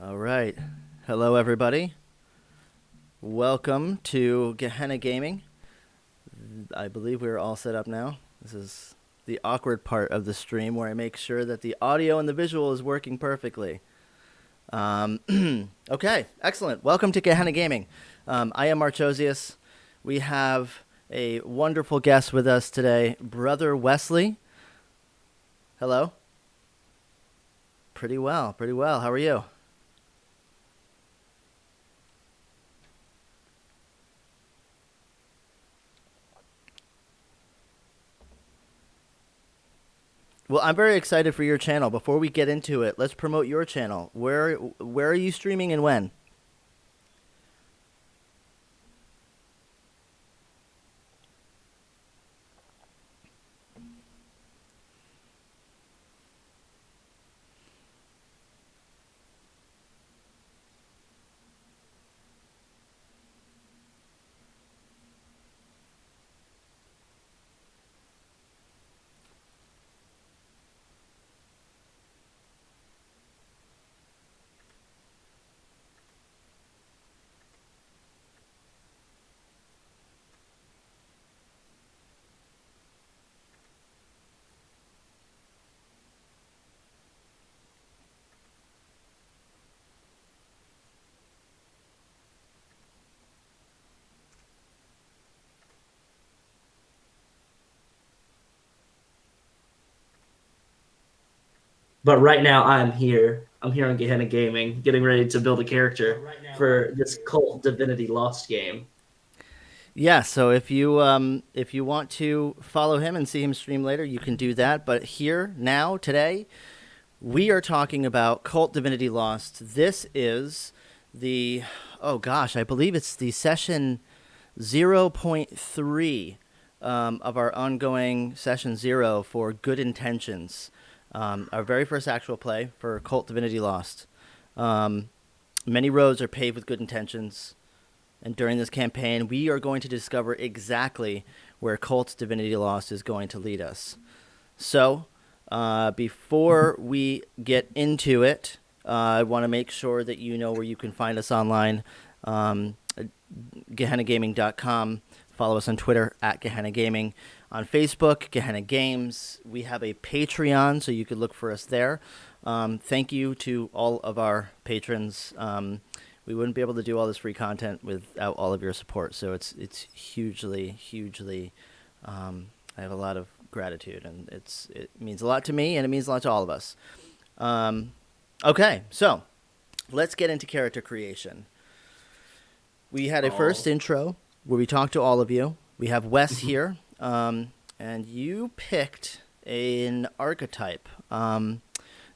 All right. Hello, everybody. Welcome to Gehenna Gaming. I believe we're all set up now. This is the awkward part of the stream where I make sure that the audio and the visual is working perfectly. Okay, excellent. Welcome to Gehenna Gaming. I am Marchosius. We have a wonderful guest with us today, Brother Wesley. Hello. Pretty well. How are you? Well, I'm very excited for your channel. Before we get into it, let's promote your channel. Where are you streaming and when? But right now I'm here. I'm here on Gehenna Gaming, getting ready to build a character for this KULT Divinity Lost game. Yeah, so if you want to follow him and see him stream later, you can do that. But here now today, we are talking about KULT Divinity Lost. This is the I believe it's the session 0.3 of our ongoing session 0 for Good Intentions. Our very first actual play for KULT Divinity Lost. Many roads are paved with good intentions. And during this campaign, we are going to discover exactly where KULT Divinity Lost is going to lead us. So, before we get into it, I want to make sure that you know where you can find us online. GehennaGaming.com. Follow us on Twitter at Gehenna Gaming. On Facebook, Gehenna Games. We have a Patreon, so you could look for us there. Thank you to all of our patrons. We wouldn't be able to do all this free content without all of your support. So it's hugely. I have a lot of gratitude, and it means a lot to me, and it means a lot to all of us. Okay, so let's get into character creation. We had a first intro where we talked to all of you. We have Wes here, and you picked an archetype. The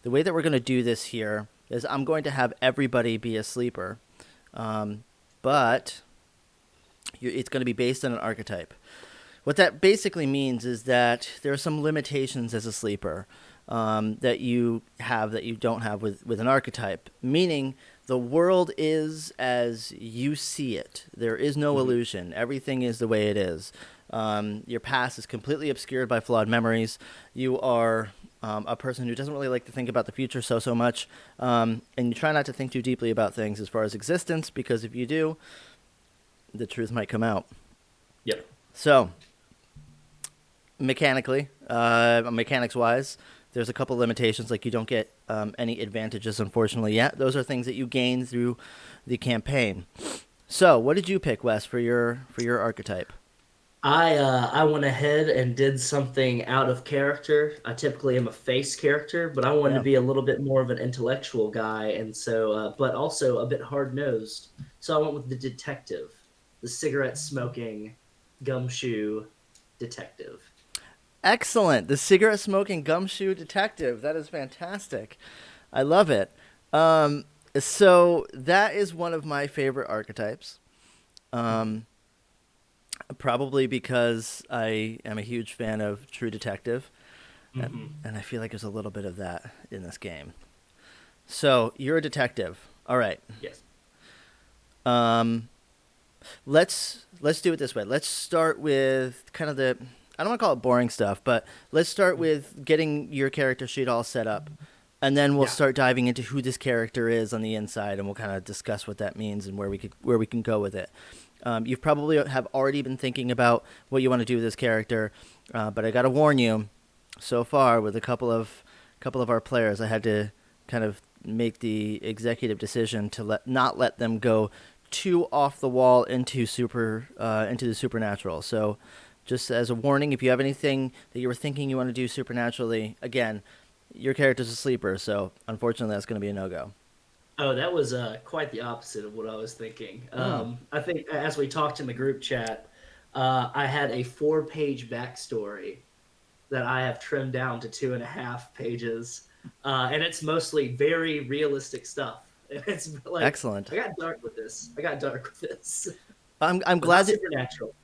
way that we're going to do this here is I'm going to have everybody be a sleeper, but it's going to be based on an archetype. What that basically means is that there are some limitations as a sleeper that you have that you don't have with an archetype, meaning the world is as you see it. There is no illusion. Everything is the way it is. Your past is completely obscured by flawed memories. You are a person who doesn't really like to think about the future so much, and you try not to think too deeply about things as far as existence, because if you do, the truth might come out. Yep. So, mechanics-wise, there's a couple limitations, like you don't get any advantages, unfortunately, yet. Those are things that you gain through the campaign. So, what did you pick, Wes, for your archetype? I went ahead and did something out of character. I typically am a face character, but I wanted to be a little bit more of an intellectual guy, and so but also a bit hard-nosed. So I went with the detective, the cigarette-smoking, gumshoe detective. Excellent. The cigarette-smoking gumshoe detective. That is fantastic. I love it. So that is one of my favorite archetypes. Probably because I am a huge fan of True Detective, and I feel like there's a little bit of that in this game. So you're a detective. All right. Yes. Let's do it this way. Let's start with kind of I don't want to call it boring stuff, but let's start with getting your character sheet all set up. and then we'll Yeah. start diving into who this character is on the inside, and we'll kind of discuss what that means and where we can go with it. You've probably have already been thinking about what you want to do with this character, but I got to warn you. So far, with a couple of our players, I had to kind of make the executive decision to not let them go too off the wall into the supernatural. So, just as a warning, if you have anything that you were thinking you want to do supernaturally, again, your character's a sleeper, so unfortunately, that's going to be a no-go. Oh, that was quite the opposite of what I was thinking. I think as we talked in the group chat, I had a 4-page backstory that I have trimmed down to 2.5 pages, and it's mostly very realistic stuff. And it's like, Excellent. I got dark with this. I'm But glad not that supernatural.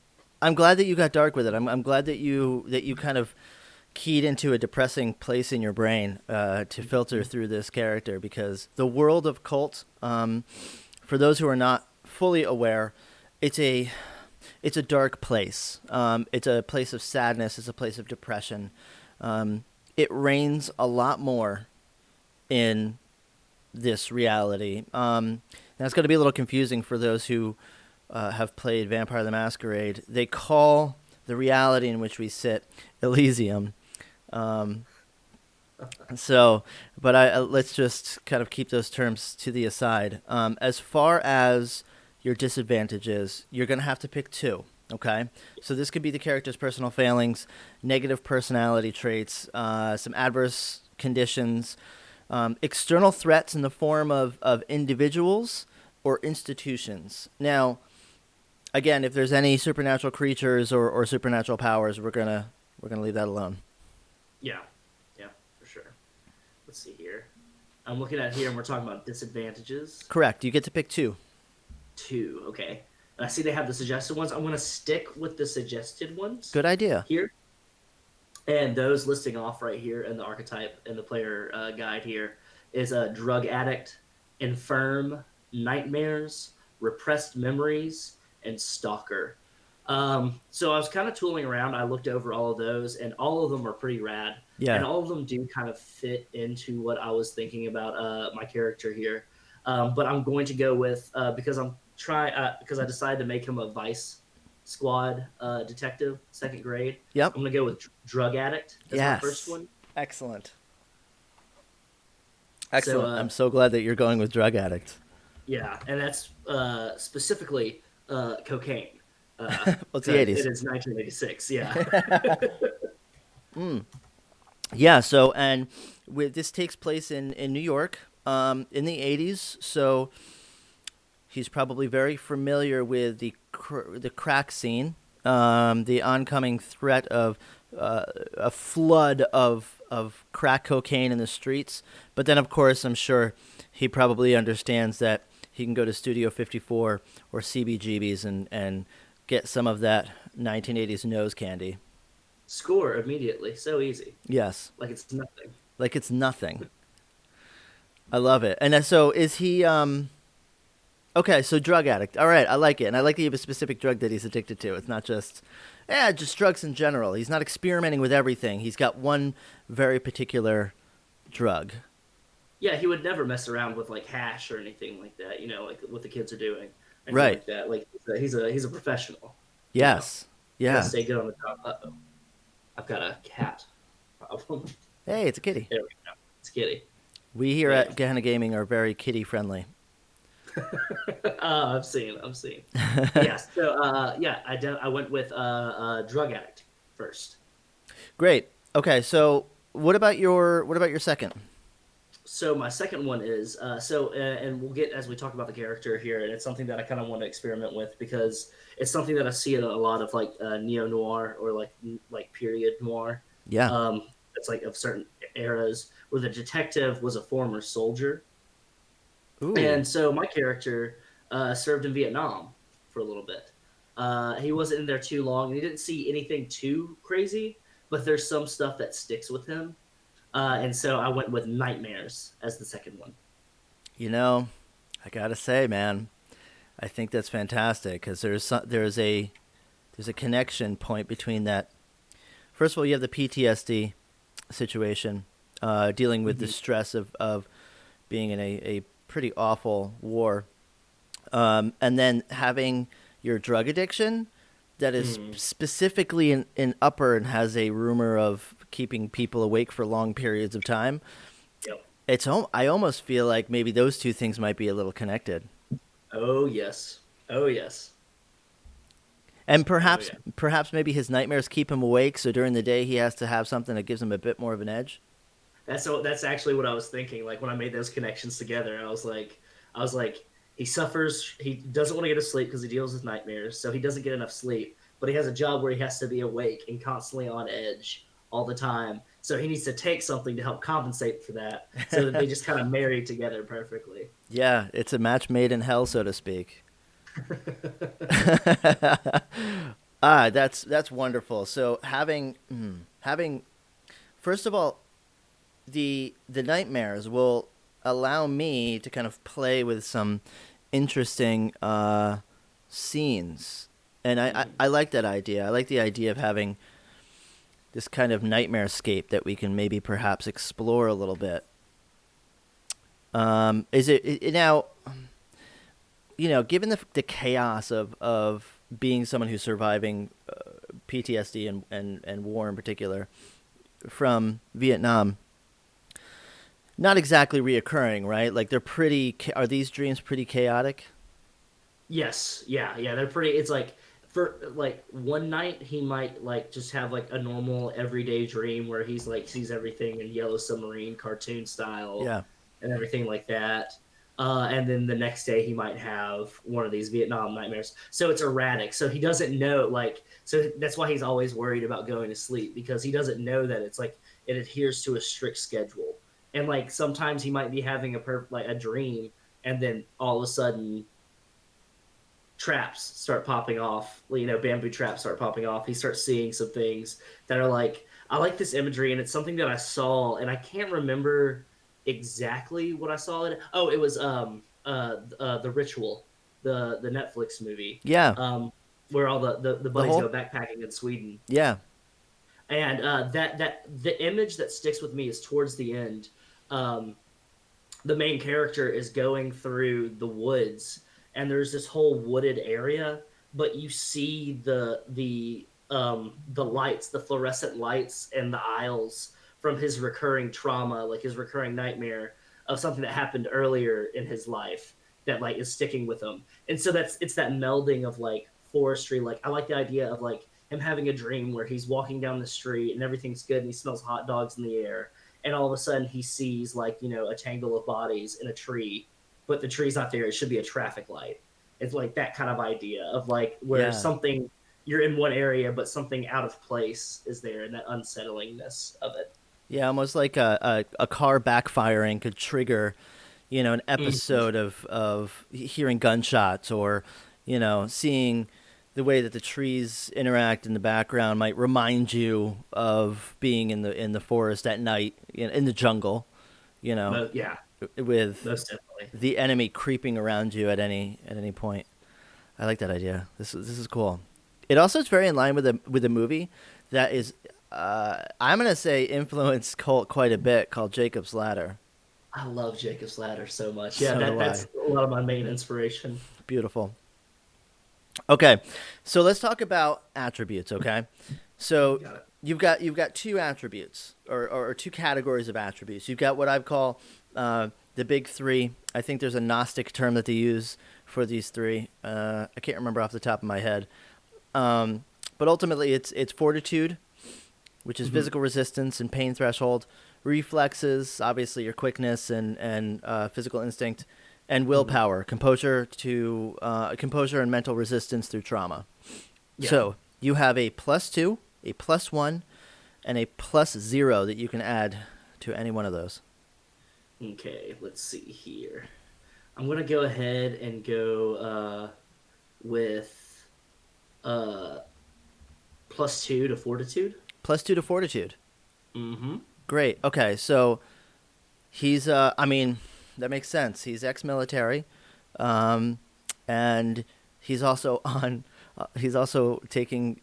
I'm glad that you got dark with it. I'm glad that you kind of keyed into a depressing place in your brain to filter through this character, because the world of KULT, for those who are not fully aware, it's a dark place. It's a place of sadness. It's a place of depression. It rains a lot more in this reality. And it's going to be a little confusing for those who have played Vampire the Masquerade. They call the reality in which we sit Elysium. Let's just kind of keep those terms to the aside. As far as your disadvantages, you're going to have to pick 2. Okay, so this could be the character's personal failings, negative personality traits, some adverse conditions, external threats in the form of individuals or institutions. Now, again, if there's any supernatural creatures or supernatural powers, we're gonna leave that alone. Yeah, for sure. Let's see here. I'm looking at here, and we're talking about disadvantages. Correct. You get to pick 2. 2, okay. And I see they have the suggested ones. I'm going to stick with the suggested ones. Good idea. Here. And those listing off right here in the archetype in the player guide here is a drug addict, infirm, nightmares, repressed memories, and stalker. So I was kind of tooling around. I looked over all of those, and all of them are pretty rad. Yeah. And all of them do kind of fit into what I was thinking about my character here. But I'm going to go with because I decided to make him a vice squad detective, 2nd grade. Yep. I'm going to go with drug addict as my first one. Excellent. So, I'm so glad that you're going with drug addict. Yeah, and that's specifically cocaine. Well, it's the 80s. It is 1986, yeah. Yeah, so, and this takes place in New York in the 80s, so he's probably very familiar with the crack scene, the oncoming threat of a flood of crack cocaine in the streets. But then, of course, I'm sure he probably understands that he can go to Studio 54 or CBGB's and get some of that 1980s nose candy. Score immediately. So easy. Yes. Like it's nothing. Like it's nothing. I love it. And so is he... Okay, so drug addict. All right, I like it. And I like that you have a specific drug that he's addicted to. It's not just drugs in general. He's not experimenting with everything. He's got one very particular drug. Yeah, he would never mess around with like hash or anything like that, like what the kids are doing. Right. Like that. Like he's a professional. Yes. Yeah. Gotta stay good on the job. Uh-oh. I've got a cat problem. Hey, it's a kitty. There we go. It's a kitty. We here at Gehenna Gaming are very kitty friendly. I'm seeing. Yeah. So I went with drug addict first. Great. Okay. So what about your second? So my second one is and we'll get as we talk about the character here, and it's something that I kind of want to experiment with because it's something that I see in a lot of like neo noir or like period noir. Yeah. It's like of certain eras where the detective was a former soldier. Ooh. And so my character served in Vietnam for a little bit. He wasn't in there too long, and he didn't see anything too crazy, but there's some stuff that sticks with him. And so I went with nightmares as the second one. I gotta say, man, I think that's fantastic because there's a connection point between that. First of all, you have the PTSD situation dealing with the stress of being in a pretty awful war, and then having your drug addiction that is specifically in upper and has a rumor of keeping people awake for long periods of time. Yep. I almost feel like maybe those two things might be a little connected. Oh yes. Oh yes. And perhaps maybe his nightmares keep him awake, so during the day he has to have something that gives him a bit more of an edge. That's actually what I was thinking. Like when I made those connections together, I was like, he suffers. He doesn't want to get to sleep because he deals with nightmares, so he doesn't get enough sleep. But he has a job where he has to be awake and constantly on edge all the time. So he needs to take something to help compensate for that, so that they just kind of marry together perfectly. Yeah, it's a match made in hell, so to speak. That's wonderful. So having first of all, the nightmares will allow me to kind of play with some interesting scenes, and I like that idea. I like the idea of having this kind of nightmare scape that we can maybe perhaps explore a little bit. Is it now? Given the chaos of being someone who's surviving PTSD and war in particular from Vietnam, not exactly reoccurring, right? Like are these dreams pretty chaotic? Yes, yeah, they're pretty. It's like for like one night he might like just have like a normal everyday dream where he's like sees everything in Yellow Submarine cartoon style Yeah. and everything like that. And then the next day he might have one of these Vietnam nightmares. So it's erratic. So he doesn't know, like, so that's why he's always worried about going to sleep, because he doesn't know that it's like it adheres to a strict schedule. And like sometimes he might be having a dream, and then all of a sudden traps start popping off. Bamboo traps start popping off. He starts seeing some things that are like, I like this imagery, and it's something that I saw, and I can't remember exactly what I saw in it. Oh, it was The Ritual, the Netflix movie. Yeah. Where all the buddies go backpacking in Sweden. Yeah. And that the image that sticks with me is towards the end. The main character is going through the woods, and there's this whole wooded area, but you see the lights, the fluorescent lights and the aisles from his recurring trauma, like his recurring nightmare of something that happened earlier in his life that like is sticking with him. And so it's that melding of like forestry. Like I like the idea of like him having a dream where he's walking down the street and everything's good and he smells hot dogs in the air, and all of a sudden he sees like a tangle of bodies in a tree, but the tree's not there. It should be a traffic light. It's like that kind of idea of like where something, you're in one area but something out of place is there, and that unsettlingness of it. Yeah, almost like a car backfiring could trigger, an episode of hearing gunshots, or, seeing the way that the trees interact in the background might remind you of being in the forest at night, in the jungle, Yeah, with most definitely. the enemy creeping around you at any point. I like that idea. This is cool. It also is very in line with the movie that is, I'm gonna say, influenced Cult quite a bit, called Jacob's Ladder. I love Jacob's Ladder so much. Yeah, So that's a lot of my main inspiration. Beautiful. Okay, so let's talk about attributes. Okay, so you've got two attributes, or two categories of attributes. You've got what I call the big three. I think there's a Gnostic term that they use for these three. I can't remember off the top of my head. But ultimately, it's fortitude, which is physical resistance and pain threshold, reflexes, obviously your quickness and physical instinct, and willpower, composure and mental resistance through trauma. Yeah. So you have a +2, a +1, and a +0 that you can add to any one of those. Okay, let's see here. I'm gonna go ahead and go with +2 to fortitude. +2 to fortitude. Mm-hmm. Great. Okay, so he's I mean, that makes sense. He's ex-military, and he's also taking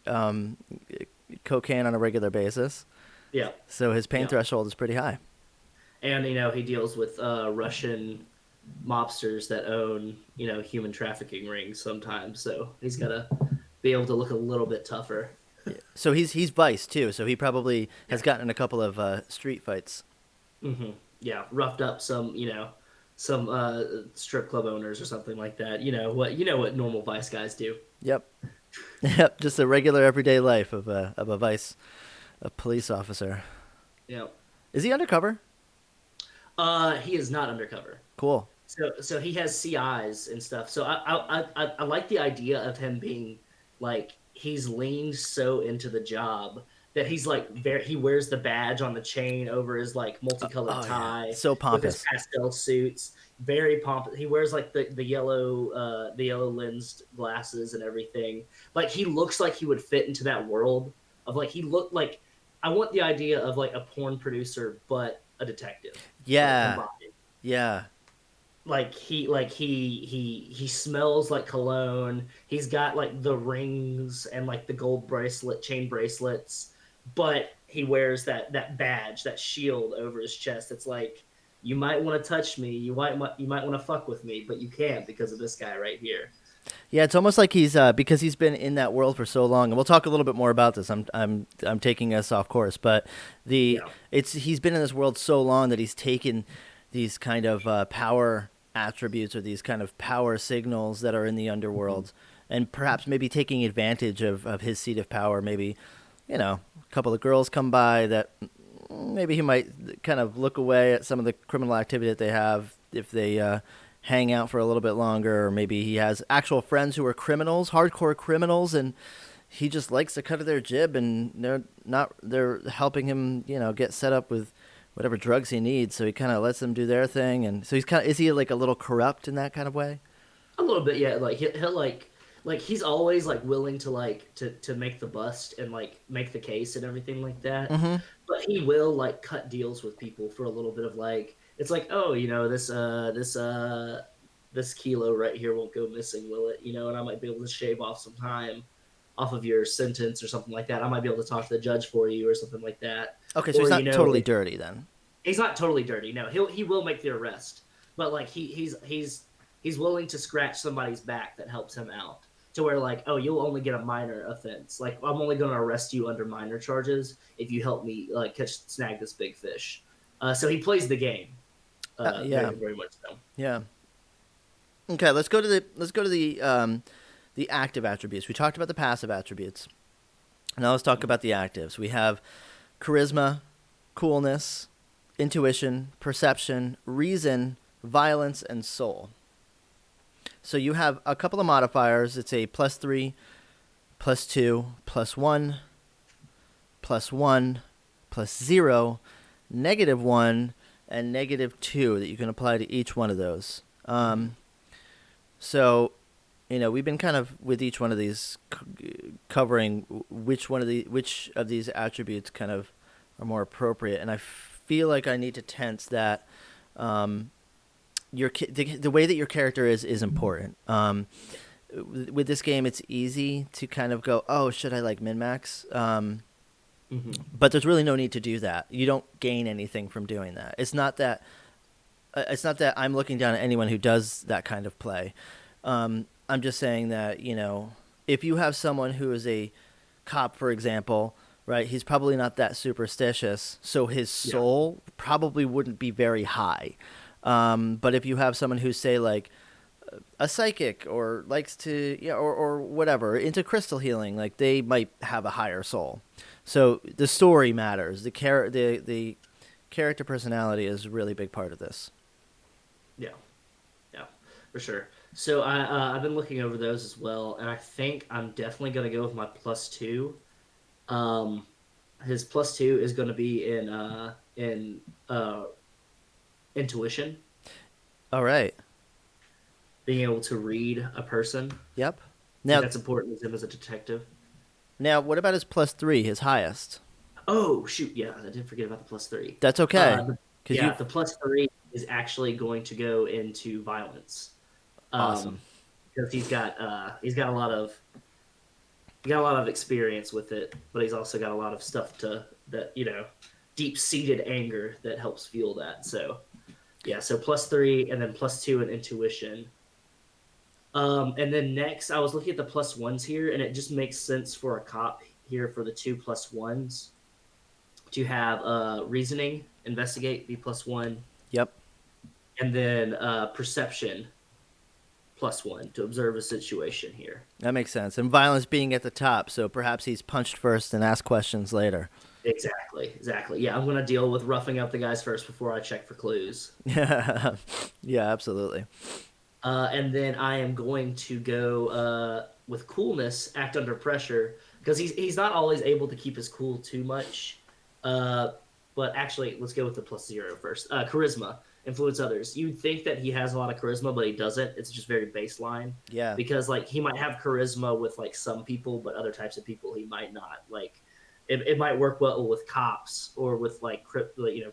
cocaine on a regular basis. Yeah. So his pain threshold is pretty high. And he deals with Russian mobsters that own human trafficking rings sometimes. So he's got to be able to look a little bit tougher. Yeah. So he's Vice too. So he probably Yeah. has gotten in a couple of street fights. Yeah, roughed up some strip club owners or something like that. You know what normal Vice guys do. Yep. Yep. Just a regular everyday life of a Vice a police officer. Yeah. Is he undercover? He is not undercover. Cool. So he has CIs and stuff. So I like the idea of him being like he's leaned so into the job that he's like he wears the badge on the chain over his like multicolored Oh yeah. tie So with his pompous. pastel suits. Very pompous. He wears like the yellow lensed glasses and everything. Like he looks like he would fit into that world of like he looked like I want the idea of like a porn producer but a detective. Like Yeah. combined Yeah. he smells like cologne. He's got like the rings and like the gold chain bracelets, but he wears that badge, that shield over his chest. It's like you might want to touch me, you might want to fuck with me, but you can't because of this guy right here. Yeah, it's almost like he's because he's been in that world for so long, and we'll talk a little bit more about this. I'm taking us off course, but Yeah. he's been in this world so long that he's taken these kind of power attributes or these kind of power signals that are in the underworld, and perhaps maybe taking advantage of his seat of power. Maybe a couple of girls come by that maybe he might kind of look away at some of the criminal activity that they have if they hang out for a little bit longer, or maybe he has actual friends who are criminals, hardcore criminals, and he just likes the cut of their jib, and they're helping him, get set up with whatever drugs he needs. So he kind of lets them do their thing, and so is he like a little corrupt in that kind of way? A little bit, yeah. Like he'll like he's always like willing to like to make the bust and like make the case and everything like that. Mm-hmm. But he will like cut deals with people for a little bit of like it's like, oh, this kilo right here won't go missing, will it? And I might be able to shave off some time off of your sentence or something like that. I might be able to talk to the judge for you or something like that. Okay, so Or he's not totally dirty then. he's not totally dirty. No, he will make the arrest, but like he's willing to scratch somebody's back that helps him out. To where like, oh, you'll only get a minor offense. Like I'm only going to arrest you under minor charges if you help me like snag this big fish. So he plays the game. Yeah, very, very much so. yeah. Okay, let's go to the active attributes. We talked about the passive attributes. Now let's talk about the actives. We have charisma, coolness, intuition, perception, reason, violence, and soul. So you have a couple of modifiers. It's a +3, +2, +1, +1, +0, -1, and -2 that you can apply to each one of those. So, we've been kind of with each one of these covering which of these attributes kind of are more appropriate, and I feel like I need to tense that the way that your character is important. With this game, it's easy to kind of go, oh, should I like min-max? But there's really no need to do that. You don't gain anything from doing that. It's not that I'm looking down at anyone who does that kind of play. I'm just saying that, if you have someone who is a cop, for example, right, he's probably not that superstitious, so his soul probably wouldn't be very high. But if you have someone who's, say, like a psychic or likes to, or whatever, into crystal healing, like they might have a higher soul. So the story matters. The character personality is a really big part of this. Yeah, yeah, for sure. So I've been looking over those as well, and I think I'm definitely gonna go with my +2. His +2 is gonna be in intuition. All right. Being able to read a person. Yep. Now that's important as him as a detective. Now, what about his +3, his highest? Oh shoot! Yeah, I did forget about the +3. That's okay. The +3 is actually going to go into violence. Awesome. Because he's got a lot of experience with it, but he's also got a lot of stuff to deep-seated anger that helps fuel that. So yeah, so +3 and then +2 in intuition. And then next, I was looking at the +1s here, and it just makes sense for a cop here for the 2 +1s to have reasoning, investigate, be +1, Yep. and then perception +1 to observe a situation here. That makes sense. And violence being at the top, so perhaps he's punched first and asked questions later. Exactly. Yeah, I'm going to deal with roughing up the guys first before I check for clues. Yeah, absolutely. And then I am going to go with coolness, act under pressure, because he's not always able to keep his cool too much. But actually, let's go with the +0 first. Charisma, influence others. You'd think that he has a lot of charisma, but he doesn't. It's just very baseline. Yeah. Because like he might have charisma with like some people, but other types of people he might not. Like it might work well with cops or with like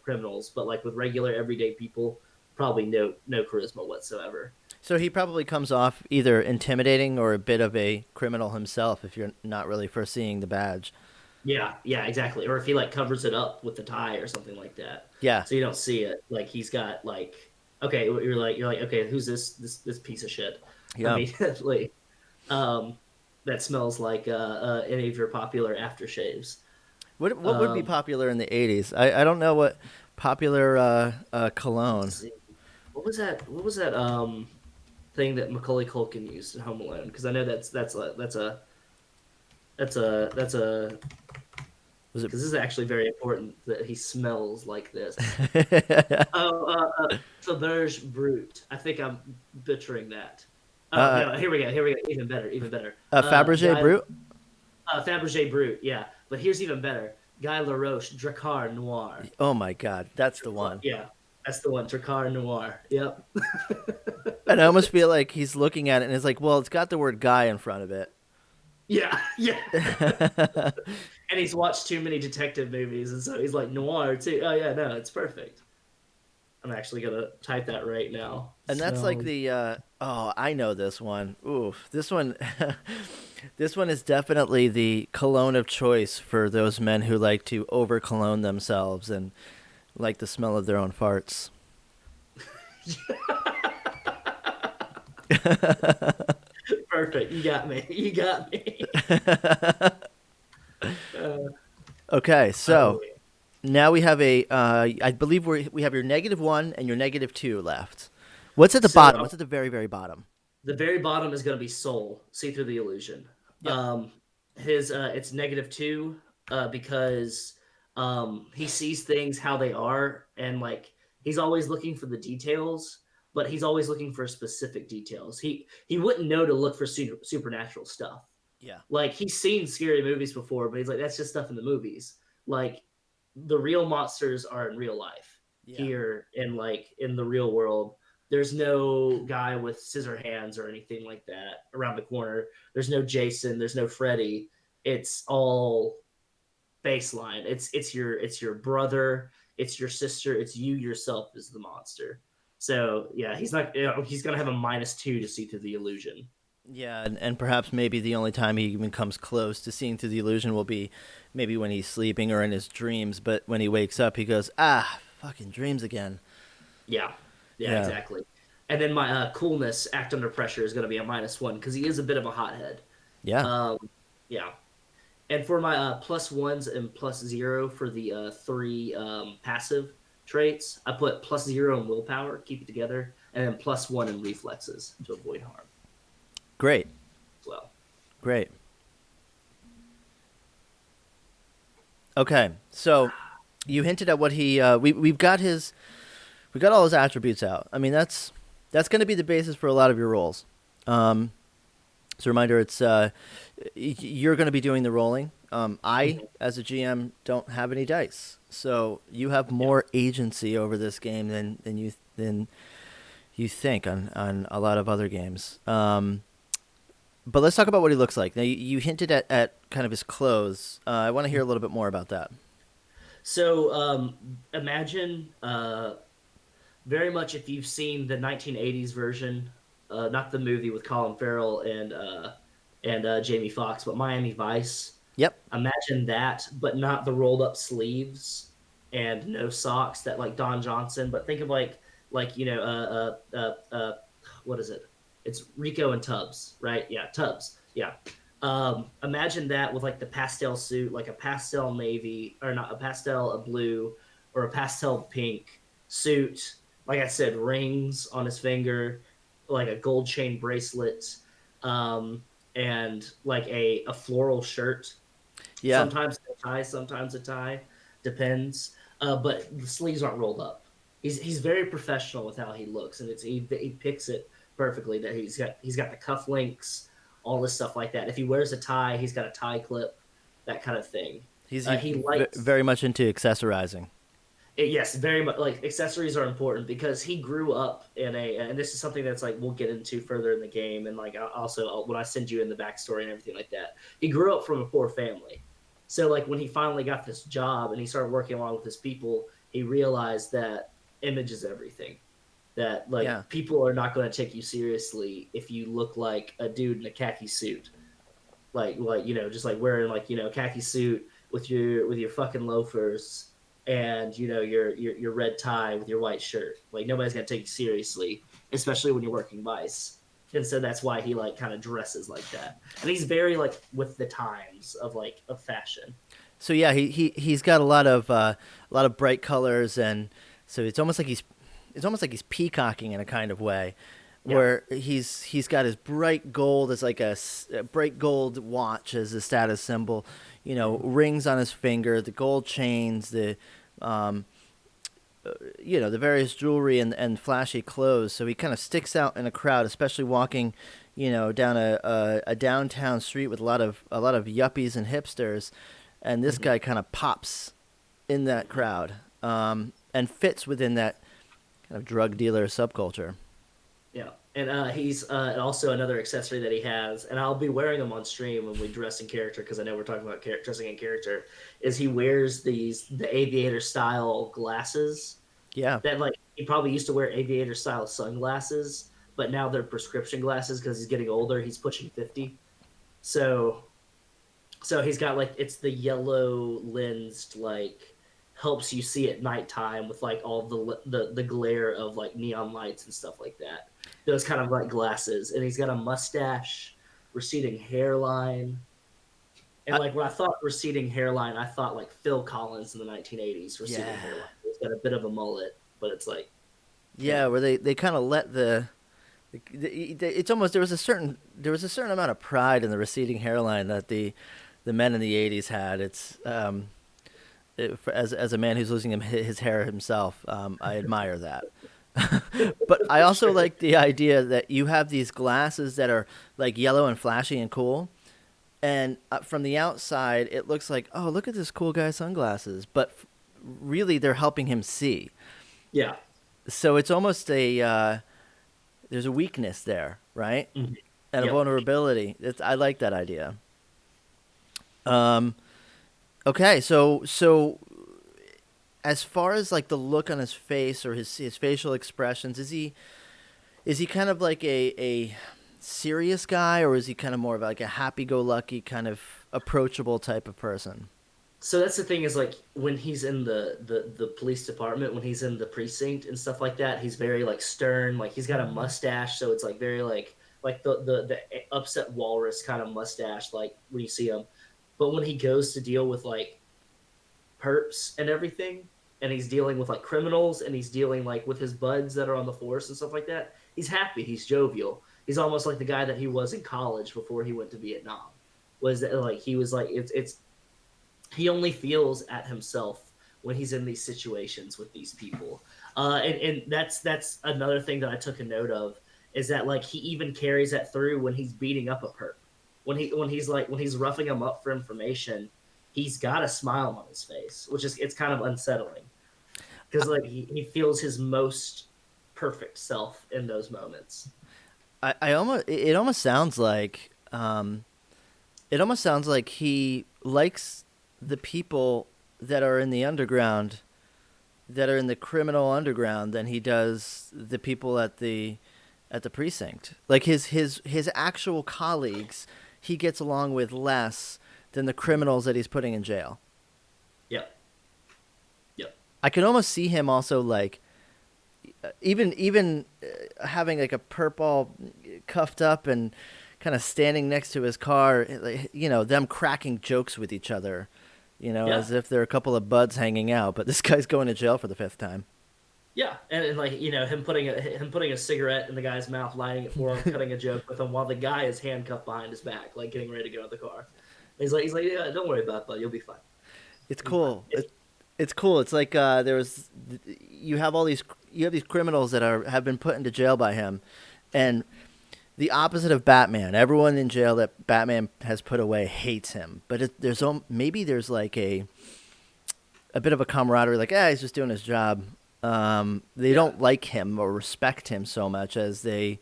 criminals, but like with regular everyday people, probably no charisma whatsoever. So he probably comes off either intimidating or a bit of a criminal himself if you're not really foreseeing the badge. Yeah, exactly. Or if he like covers it up with the tie or something like that. Yeah. So you don't see it. Like he's got like, okay, you're like, okay, who's this piece of shit? Yeah. Immediately. That smells like any of your popular aftershaves. What would be popular in the 80s? I don't know what popular cologne. What was that thing that Macaulay Culkin used in Home Alone? Because I know that's a Was it? Because this is actually very important that he smells like this. Sauvage Brute. I think I'm butchering that. No, here we go. Even better. Fabergé Brut? Fabergé Brute, yeah. But here's even better. Guy Laroche, Dracar Noir. Oh my God, that's the one. Yeah, that's the one. Dracar Noir. Yep. And I almost feel like he's looking at it and it's like, well, it's got the word guy in front of it. Yeah. And he's watched too many detective movies, and so he's like, noir too. Oh yeah, no, it's perfect. I'm actually gonna type that right now. And that's like the I know this one. Oof, this one this one is definitely the cologne of choice for those men who like to over cologne themselves and like the smell of their own farts. Perfect. You got me. Okay, so now we have I believe we have your -1 and your -2 left. What's at the bottom? What's at the very, very bottom? The very bottom is going to be soul. See through the illusion. Yep. It's -2 because he sees things how they are, and like he's always looking for the details, but he's always looking for specific details. He wouldn't know to look for supernatural stuff. Yeah. Like he's seen scary movies before, but he's like, that's just stuff in the movies. Like the real monsters are in real life here and like in the real world. There's no guy with scissor hands or anything like that around the corner. There's no Jason. There's no Freddy. It's all baseline. It's your brother. It's your sister. It's you yourself is the monster. So yeah, he's not. He's gonna have a -2 to see through the illusion. Yeah, and perhaps maybe the only time he even comes close to seeing through the illusion will be maybe when he's sleeping or in his dreams. But when he wakes up, he goes, fucking dreams again. Yeah, exactly. And then my coolness, act under pressure, is going to be a -1 because he is a bit of a hothead. Yeah. Yeah. And for my +1s and +0 for the 3 passive traits, I put +0 in willpower, keep it together, and then +1 in reflexes to avoid harm. Great. Well. Great. Okay, so you hinted at what he we've got all his attributes out. I mean that's going to be the basis for a lot of your rolls. So reminder, it's you're going to be doing the rolling. I as a GM don't have any dice, so you have more agency over this game than you think on a lot of other games. But let's talk about what he looks like. Now, you hinted at kind of his clothes. I want to hear a little bit more about that. So imagine very much if you've seen the 1980s version, not the movie with Colin Farrell and Jamie Foxx, but Miami Vice. Yep. Imagine that, but not the rolled up sleeves. and no socks that like Don Johnson, but think of like what is it? It's Rico and Tubbs, right? Yeah, Tubbs. Yeah. Imagine that with like the pastel suit, like a pastel navy, or not a pastel, a blue, or a pastel pink suit. Like I said, rings on his finger, like a gold chain bracelet, um, and like a floral shirt. Yeah. Sometimes a tie, sometimes a tie, depends. But the sleeves aren't rolled up. He's very professional with how he looks, and he picks it perfectly. That he's got the cufflinks, all this stuff like that. If he wears a tie, he's got a tie clip, that kind of thing. He likes Very much into accessorizing. yes, very much. Like accessories are important because he grew up in and this is something that's like we'll get into further in the game, and like also when I send you in the backstory and everything like that. He grew up from a poor family, so like when he finally got this job and he started working along with his people, he realized that image is everything. That Yeah. like people are not going to take you seriously if you look like a dude in a khaki suit, like just like wearing like khaki suit with your fucking loafers and your red tie with your white shirt. Like nobody's gonna take you seriously, especially when you're working vice. And so that's why he like kind of dresses like that, and he's very like with the times of fashion. So yeah, he's got a lot of bright colors, and so it's almost like he's peacocking in a kind of way, Yeah. where he's got his bright gold as like a bright gold watch as a status symbol, rings on his finger, the gold chains, um, the various jewelry and flashy clothes. So he kind of sticks out in a crowd, especially walking, down a downtown street with a lot of yuppies and hipsters, and this Mm-hmm. guy kind of pops in that crowd, and fits within that kind of drug dealer subculture. Yeah, and he's also another accessory that he has, and I'll be wearing them on stream when we dress in character because I know we're talking about dressing in character. Is he wears the aviator style glasses Yeah. that like he probably used to wear aviator style sunglasses, but now they're prescription glasses because he's getting older. He's pushing 50, so he's got like it's the yellow lensed like helps you see at nighttime with like all the glare of like neon lights and stuff like that. Those kind of like glasses, and he's got a mustache, receding hairline, and I, like when I thought receding hairline, I thought like Phil Collins in the 1980s receding yeah. hairline. He's got a bit of a mullet, but it's like you Yeah, know where they kind of let it's almost there was a certain amount of pride in the receding hairline that the men in the '80s had. As a man who's losing his hair himself, I admire that. But I for also sure. like the idea that you have these glasses that are like yellow and flashy and cool, and from the outside it looks like, oh, look at this cool guy's sunglasses, but really they're helping him see. Yeah. So it's almost there's a weakness there, right? Mhm. And a Yep. vulnerability. I like that idea. Um, okay, so as far as like the look on his face or his facial expressions, is he kind of like a serious guy, or is he kind of more of like a happy-go-lucky kind of approachable type of person? So that's the thing is like when he's in the police department, when he's in the precinct and stuff like that, he's very like stern. Like he's got a mustache, so it's like very like the upset walrus kind of mustache, like when you see him. But when he goes to deal with like perps and everything, and he's dealing with like criminals, and he's dealing like with his buds that are on the force and stuff like that, he's happy. He's jovial. He's almost like the guy that he was in college before he went to Vietnam. Was that like he was like it's he only feels at himself when he's in these situations with these people. And that's another thing that I took a note of is that like he even carries that through when he's beating up a perp. When he's roughing him up for information, he's got a smile on his face, which is it's kind of unsettling because like he feels his most perfect self in those moments. I almost it almost sounds like it almost sounds like he likes the people that are in the underground, that are in the criminal underground, than he does the people at the precinct. Like his actual colleagues, he gets along with less than the criminals that he's putting in jail. Yep. Yep. I can almost see him also like even having like a purple cuffed up and kind of standing next to his car, like, them cracking jokes with each other, Yeah. as if they're a couple of buds hanging out, but this guy's going to jail for the fifth time. Yeah, and like him putting a cigarette in the guy's mouth, lighting it for him, cutting a joke with him while the guy is handcuffed behind his back, like getting ready to get out of the car. And he's like, yeah, don't worry about it, bud. You'll be fine. It's You'll be fine. cool. It's cool. It's like you have these criminals that have been put into jail by him, and the opposite of Batman. Everyone in jail that Batman has put away hates him, but maybe there's like a bit of a camaraderie. Like, he's just doing his job. They don't like him or respect him so much as they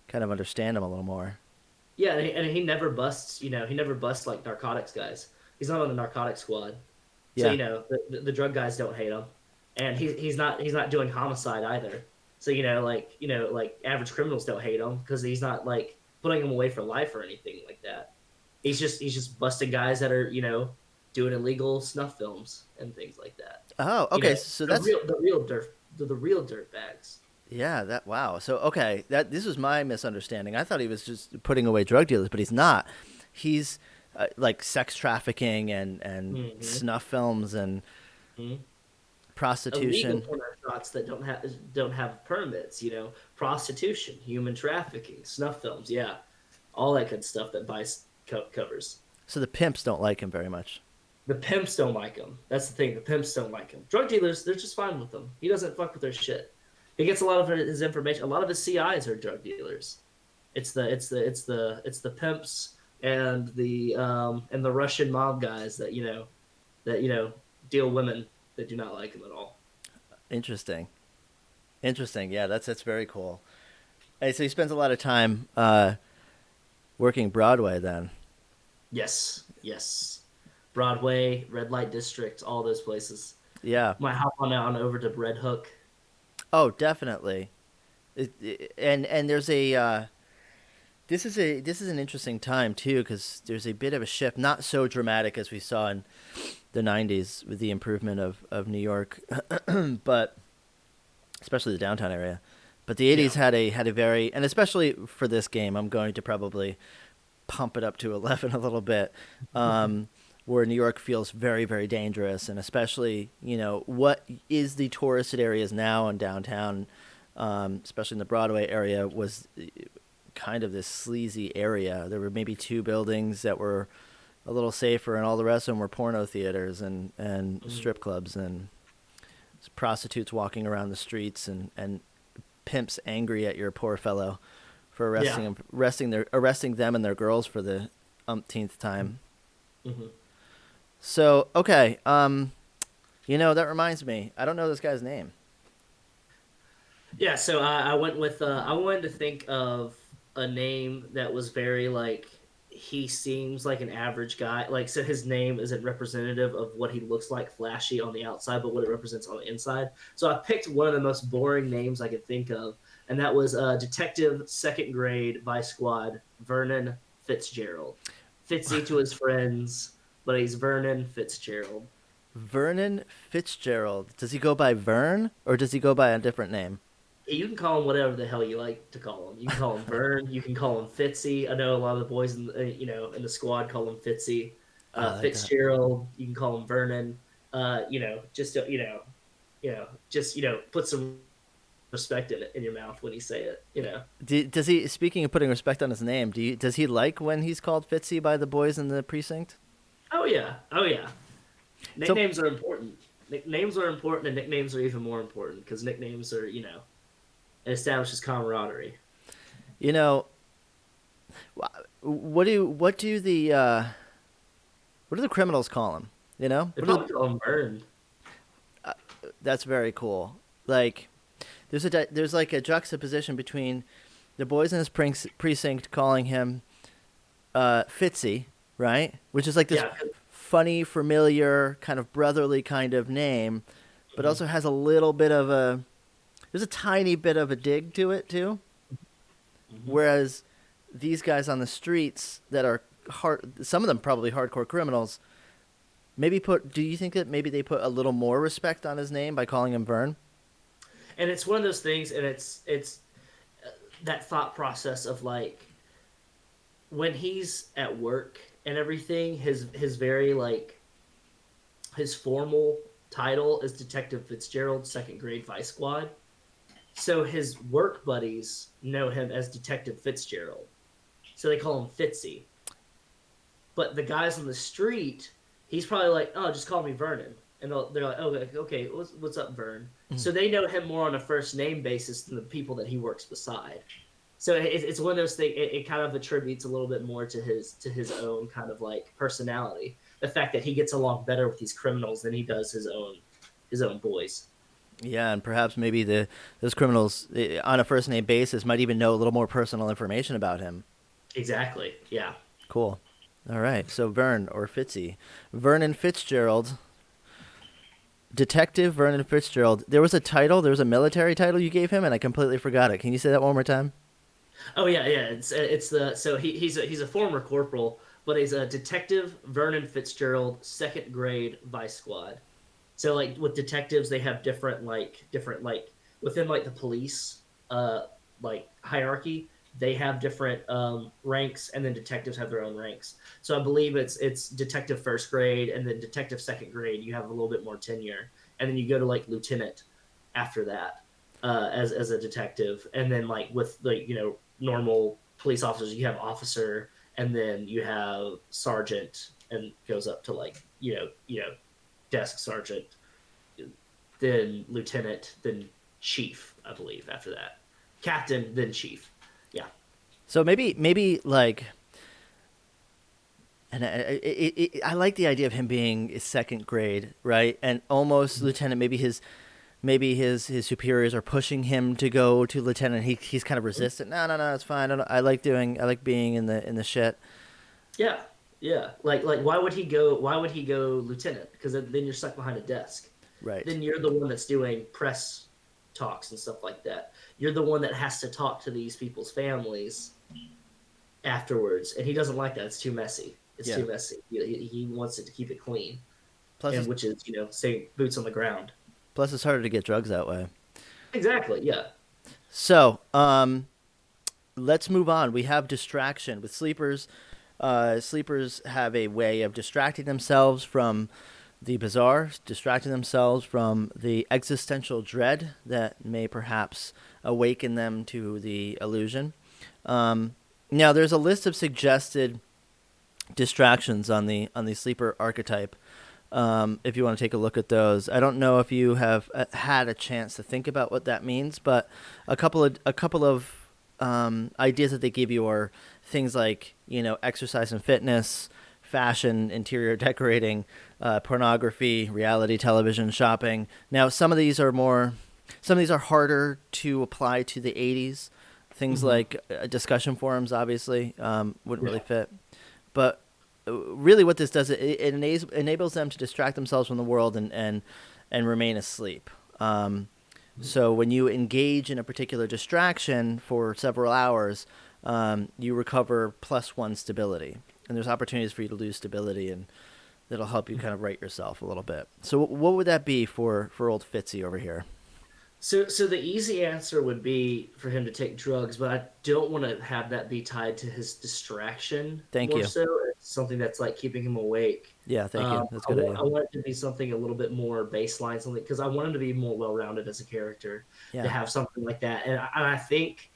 kind of understand him a little more. Yeah, and he never busts. He never busts like narcotics guys. He's not on the narcotics squad, so Yeah. the drug guys don't hate him, and he's not doing homicide either. So like average criminals don't hate him because he's not like putting him away for life or anything like that. He's just busting guys that are doing illegal snuff films and things like that. Oh, You okay. know, So the that's real dirt bags. yeah. Wow. So okay, this was my misunderstanding. I thought he was just putting away drug dealers, but he's not. He's like sex trafficking and Mm-hmm. snuff films and Mm-hmm. Illegal prostitution. porn shots that don't have permits. Prostitution, human trafficking, snuff films. Yeah, all that good stuff that Vice covers. So the pimps don't like him very much. The pimps don't like him. That's the thing. The pimps don't like him. Drug dealers, they're just fine with him. He doesn't fuck with their shit. He gets a lot of his information. A lot of his CIs are drug dealers. It's the pimps and the Russian mob guys that deal women that do not like him at all. Interesting. Interesting. Yeah, that's very cool. Hey, so he spends a lot of time working Broadway then. Yes, yes. Broadway, Red Light District, all those places. Yeah. Might hop on over to Red Hook. Oh, definitely. And there's a this is an interesting time too because there's a bit of a shift, not so dramatic as we saw in the '90s with the improvement of New York, but especially the downtown area. But the '80s Yeah. had a very, and especially for this game, I'm going to probably pump it up to 11 a little bit, where New York feels very, very dangerous, and especially what is the touristed areas now in downtown, especially in the Broadway area, was kind of this sleazy area. There were maybe two buildings that were a little safer, and all the rest of them were porno theaters and strip clubs and prostitutes walking around the streets and pimps angry at your poor fellow for Yeah. arresting them and their girls for the umpteenth time. Hmm. So okay, that reminds me. I don't know this guy's name. Yeah, so I went with I wanted to think of a name that was very like he seems like an average guy. Like so his name isn't representative of what he looks like flashy on the outside, but what it represents on the inside. So I picked one of the most boring names I could think of, and that was Detective Second Grade Vice Squad Vernon Fitzgerald. Fitzy to his friends, but he's Vernon Fitzgerald. Vernon Fitzgerald. Does he go by Vern or does he go by a different name? You can call him whatever the hell you like to call him. You can call him Vern. You can call him Fitzy. I know a lot of the boys in the squad call him Fitzy. I like that. Fitzgerald. You can call him Vernon. Just put some respect in your mouth when you say it. Does he? Speaking of putting respect on his name, does he like when he's called Fitzy by the boys in the precinct? Oh yeah. Oh yeah. So Nicknames are important. Nicknames are important, and nicknames are even more important because nicknames are it establishes camaraderie. you know, what do the criminals call him? They probably call him Vern. That's very cool. Like, there's like a juxtaposition between the boys in his precinct calling him Fitzy, right? Which is like this Yeah. funny, familiar, kind of brotherly kind of name, but also has a little bit of there's a tiny bit of a dig to it too. Mm-hmm. Whereas these guys on the streets that are some of them probably hardcore criminals, Maybe put. Do you think that maybe they put a little more respect on his name by calling him Vern? And it's one of those things, and it's that thought process of like when he's at work and everything, his very like his formal title is Detective Fitzgerald, second grade vice squad. So his work buddies know him as Detective Fitzgerald. So they call him Fitzy. But the guys on the street, he's probably like, oh, just call me Vernon. And they're like, oh, okay, what's up, Vern? Mm. So they know him more on a first name basis than the people that he works beside. So it's one of those things. It kind of attributes a little bit more to his own kind of like personality. The fact that he gets along better with these criminals than he does his own boys. Yeah, and perhaps maybe those criminals on a first name basis might even know a little more personal information about him. Exactly. Yeah. Cool. All right. So Vern or Fitzy, Vernon Fitzgerald, Detective Vernon Fitzgerald. There was a title. There was a military title you gave him, and I completely forgot it. Can you say that one more time? Oh yeah, yeah. It's the so he's a former corporal, but he's a Detective Vernon Fitzgerald, second grade vice squad. So like with detectives, they have different like within like the police like hierarchy, they have different ranks, and then detectives have their own ranks. So I believe it's detective first grade, and then detective second grade. You have a little bit more tenure, and then you go to like lieutenant after that as a detective, and then like with like normal police officers, you have officer, and then you have sergeant, and goes up to like desk sergeant, then lieutenant, then chief, I believe, after that. Captain, then chief. Yeah. So maybe like, and I like the idea of him being second grade, right? And almost lieutenant. Maybe his superiors are pushing him to go to lieutenant. He's kind of resistant. No, no, no, it's fine. I like being in the shit. Yeah. Yeah. Like why would he go lieutenant? Because then you're stuck behind a desk. Right. Then you're the one that's doing press talks and stuff like that. You're the one that has to talk to these people's families afterwards, and he doesn't like that. It's too messy. It's Yeah. too messy. He wants it to keep it clean, Plus, and which is say boots on the ground. it's harder to get drugs that way. Exactly. Yeah. So, let's move on. We have distraction with sleepers. Sleepers have a way of distracting themselves from the bizarre, distracting themselves from the existential dread that may perhaps awaken them to the illusion. Now, there's a list of suggested distractions on the sleeper archetype. If you want to take a look at those, I don't know if you have had a chance to think about what that means, but a couple of ideas that they give you are things like exercise and fitness, fashion, interior decorating, pornography, reality television, shopping. Now, some of these are harder to apply to the 80s. Things like discussion forums, obviously, wouldn't really fit. But really what this does, it enables them to distract themselves from the world and remain asleep. So when you engage in a particular distraction for several hours, you recover +1 stability. And there's opportunities for you to lose stability, and that'll help you kind of right yourself a little bit. So what would that be for old Fitzy over here? So the easy answer would be for him to take drugs, but I don't want to have that be tied to his distraction. Thank More you. so, it's something that's like keeping him awake. Yeah, thank you. That's a I good want, idea. I want it to be something a little bit more baseline, something because I want him to be more well-rounded as a character, to Yeah. have something like that. And I think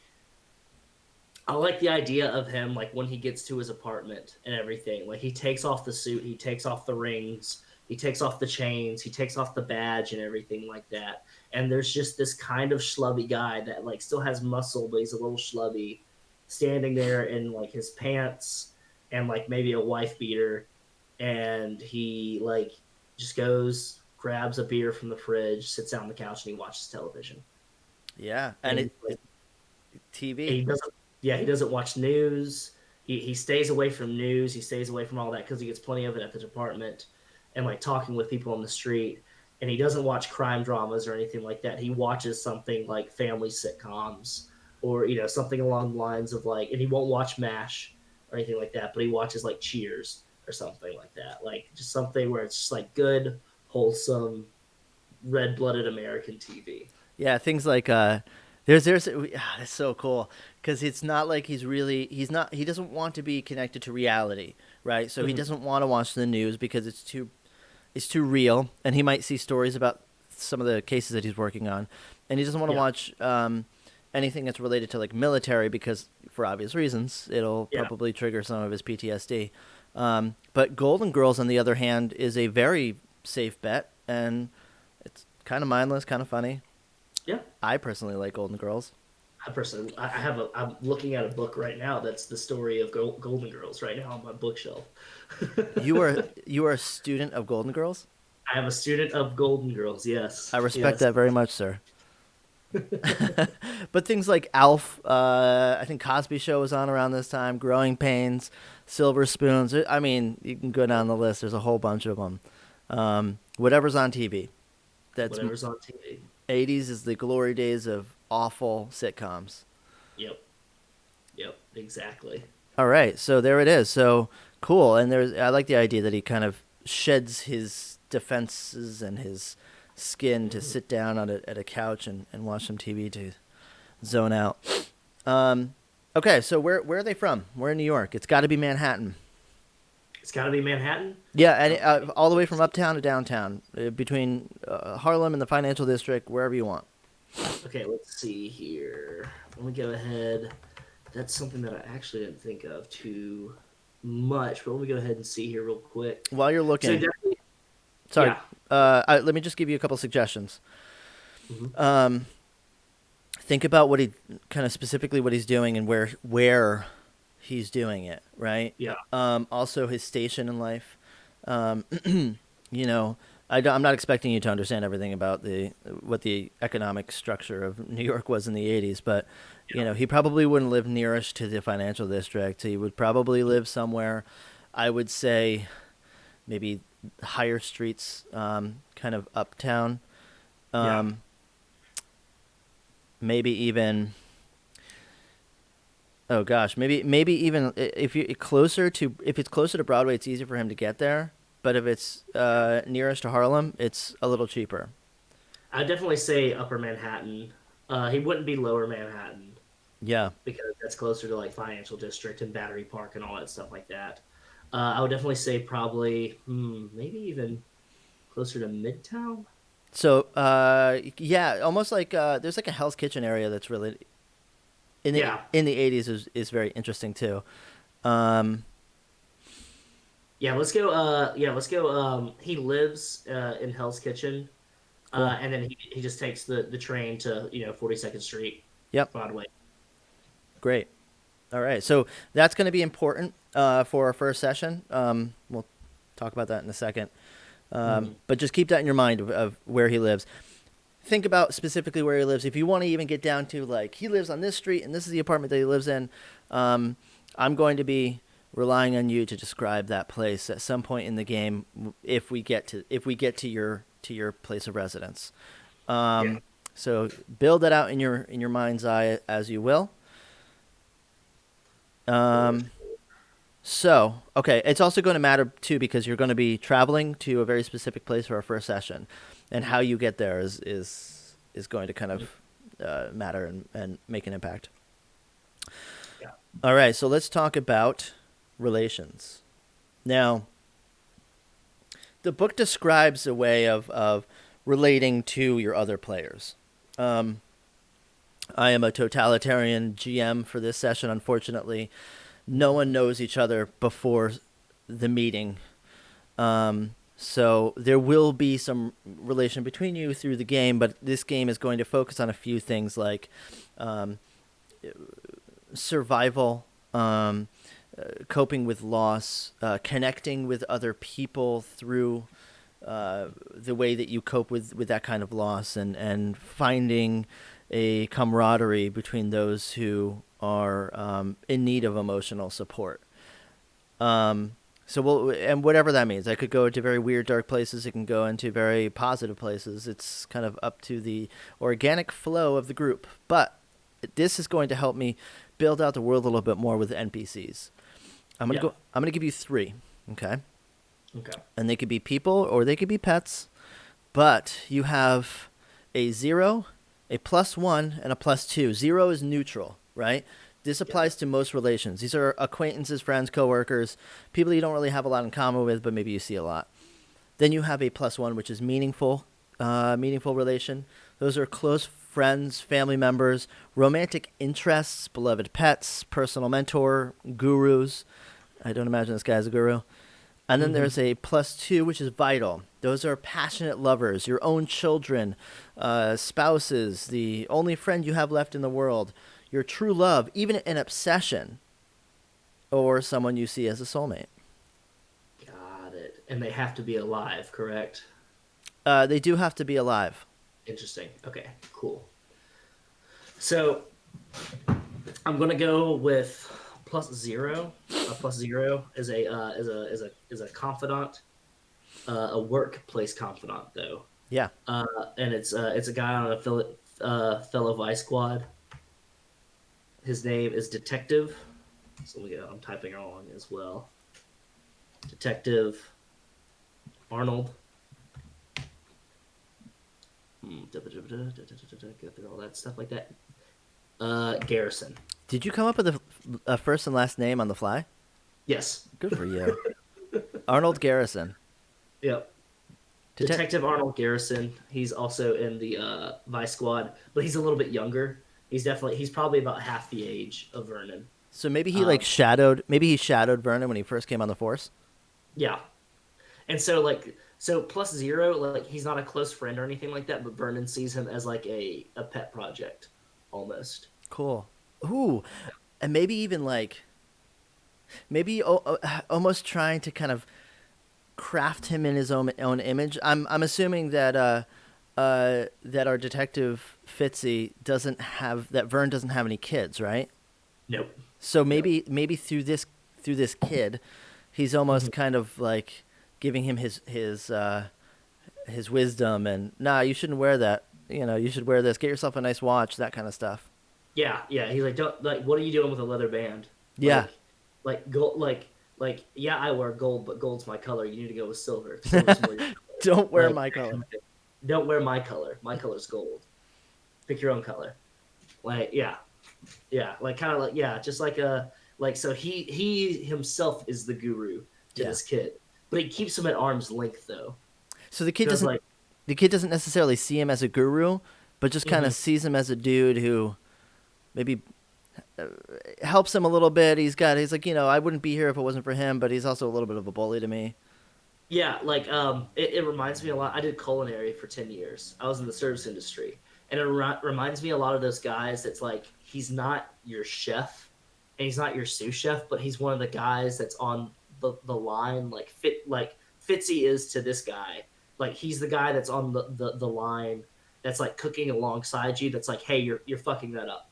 I like the idea of him like when he gets to his apartment and everything. Like he takes off the suit, he takes off the rings, he takes off the chains, he takes off the badge and everything like that. And there's just this kind of schlubby guy that like still has muscle, but he's a little schlubby, standing there in like his pants and like maybe a wife beater, and he like just goes, grabs a beer from the fridge, sits down on the couch, and he watches television. Yeah. And And TV. he doesn't he doesn't watch news. He stays away from news. He stays away from all that because he gets plenty of it at the department, and like talking with people on the street. And he doesn't watch crime dramas or anything like that. He watches something like family sitcoms, or something along the lines of like, and he won't watch MASH or anything like that, but he watches like Cheers or something like that. Like just something where it's just like good, wholesome, red-blooded American TV. Yeah, things like it's so cool because it's not like he doesn't want to be connected to reality, right? So he Mm-hmm. doesn't want to watch the news because it's too real, and he might see stories about some of the cases that he's working on, and he doesn't want to Yeah, watch anything that's related to like military because for obvious reasons it'll yeah. probably trigger some of his PTSD. But Golden Girls, on the other hand, is a very safe bet, and it's kind of mindless, kind of funny. Yeah. I personally like Golden Girls. I'm looking at a book right now that's the story of Golden Girls right now on my bookshelf. You are a student of Golden Girls? I am a student of Golden Girls. Yes, I respect yes. that very much, sir. But things like Alf, I think Cosby Show was on around this time, Growing Pains, Silver Spoons. I mean, you can go down the list. There's a whole bunch of them. Whatever's on TV. That's Whatever's on TV. 80s is the glory days of awful sitcoms. Yep, yep, exactly. All right, so there it is. So cool, and I like the idea that he kind of sheds his defenses and his skin to sit down at a couch and watch some TV to zone out. Okay, so where are they from? We're in New York. It's got to be Manhattan. It's got to be Manhattan. Yeah, and all the way from uptown to downtown, between Harlem and the financial district, wherever you want. Okay, let's see here. Let me go ahead. That's something that I actually didn't think of too much, but let me go ahead and see here real quick. While you're So looking, definitely, sorry, yeah. let me just give you a couple suggestions. Mhm. Think about what he kind of specifically what he's doing and where he's doing it, right? Yeah. Also his station in life. You know, I'm not expecting you to understand everything about what the economic structure of New York was in the 80s, but you know, he probably wouldn't live nearest to the financial district. He would probably live somewhere, I would say, maybe higher streets, kind of uptown. Yeah. Maybe even, oh gosh, maybe even if it's closer to Broadway, it's easier for him to get there. But if it's nearest to Harlem, it's a little cheaper. I'd definitely say Upper Manhattan. He wouldn't be Lower Manhattan Yeah. because that's closer to like Financial District and Battery Park and all that stuff like that. I would definitely say probably maybe even closer to Midtown. So yeah, almost like there's like a Hell's Kitchen area that's really Yeah. in the 80s is very interesting too. Um, Yeah, let's go. Yeah, let's go. He lives in Hell's Kitchen, cool. and then he just takes the train to 42nd Street, Yep. Broadway. Great. All right. So that's going to be important for our first session. We'll talk about that in a second. But just keep that in your mind of where he lives. Think about specifically where he lives. If you want to even get down to like he lives on this street and this is the apartment that he lives in, I'm going to be relying on you to describe that place at some point in the game if we get to your place of residence. Yeah. So build that out in your mind's eye as you will. So, okay, it's also going to matter too because you're going to be traveling to a very specific place for our first session, and how you get there is going to kind of matter and make an impact. Yeah. All right, so let's talk about relations. Now, the book describes a way of relating to your other players. I am a totalitarian GM for this session, unfortunately. No one knows each other before the meeting. So there will be some relation between you through the game, but this game is going to focus on a few things like survival, coping with loss, connecting with other people through the way that you cope with that kind of loss, and finding a camaraderie between those who are in need of emotional support. And whatever that means, I could go into very weird, dark places. It can go into very positive places. It's kind of up to the organic flow of the group. But this is going to help me build out the world a little bit more with NPCs. I'm gonna give you 3. Okay. Okay. And they could be people or they could be pets. But you have a 0, a +1, and a +2. 0 is neutral, right? This applies to most relations. These are acquaintances, friends, coworkers, people you don't really have a lot in common with, but maybe you see a lot. Then you have a +1, which is meaningful relation. Those are close friends, family members, romantic interests, beloved pets, personal mentor, gurus. I don't imagine this guy is a guru. And then there's a +2, which is vital. Those are passionate lovers, your own children, spouses, the only friend you have left in the world, your true love, even an obsession, or someone you see as a soulmate. Got it. And they have to be alive, correct? They do have to be alive. Interesting. Okay, cool. So I'm gonna go with +0. +0 is a confidant, a workplace confidant though. Yeah. And it's a guy on a fellow Vice Squad. His name is Detective. So I'm typing along as well. Detective Arnold. Go through all that stuff like that. Garrison. Did you come up with a first and last name on the fly? Yes. Good for you. Arnold Garrison. Yep. Detective Arnold Garrison. He's also in the Vice Squad, but he's a little bit younger. He's probably about half the age of Vernon. So maybe he shadowed Vernon when he first came on the force. Yeah. And so +0, like he's not a close friend or anything like that, but Vernon sees him as like a pet project almost. Cool. Ooh. And maybe even almost trying to kind of craft him in his own image. I'm assuming that that our detective Fitzy Vern doesn't have any kids, right? Nope. So maybe through this kid, he's almost kind of like giving him his wisdom and you shouldn't wear that. You should wear this. Get yourself a nice watch, that kind of stuff. Yeah. He's like, don't what are you doing with a leather band? Yeah. Like gold. Yeah, I wear gold, but gold's my color. You need to go with silver. Silver's more your color. Don't wear my color. Don't wear my color. My color's gold. Pick your own color. Just so he himself is the guru to this kid, but he keeps him at arm's length though. So the kid doesn't necessarily see him as a guru, but just kind of sees him as a dude who maybe helps him a little bit. He's like, I wouldn't be here if it wasn't for him, but he's also a little bit of a bully to me. Yeah, it reminds me a lot. I did culinary for 10 years. I was in the service industry. And it reminds me a lot of those guys that's like, he's not your chef and he's not your sous chef, but he's one of the guys that's on the line, Fitzy is to this guy. Like, he's the guy that's on the line that's like cooking alongside you. That's like, hey, you're fucking that up.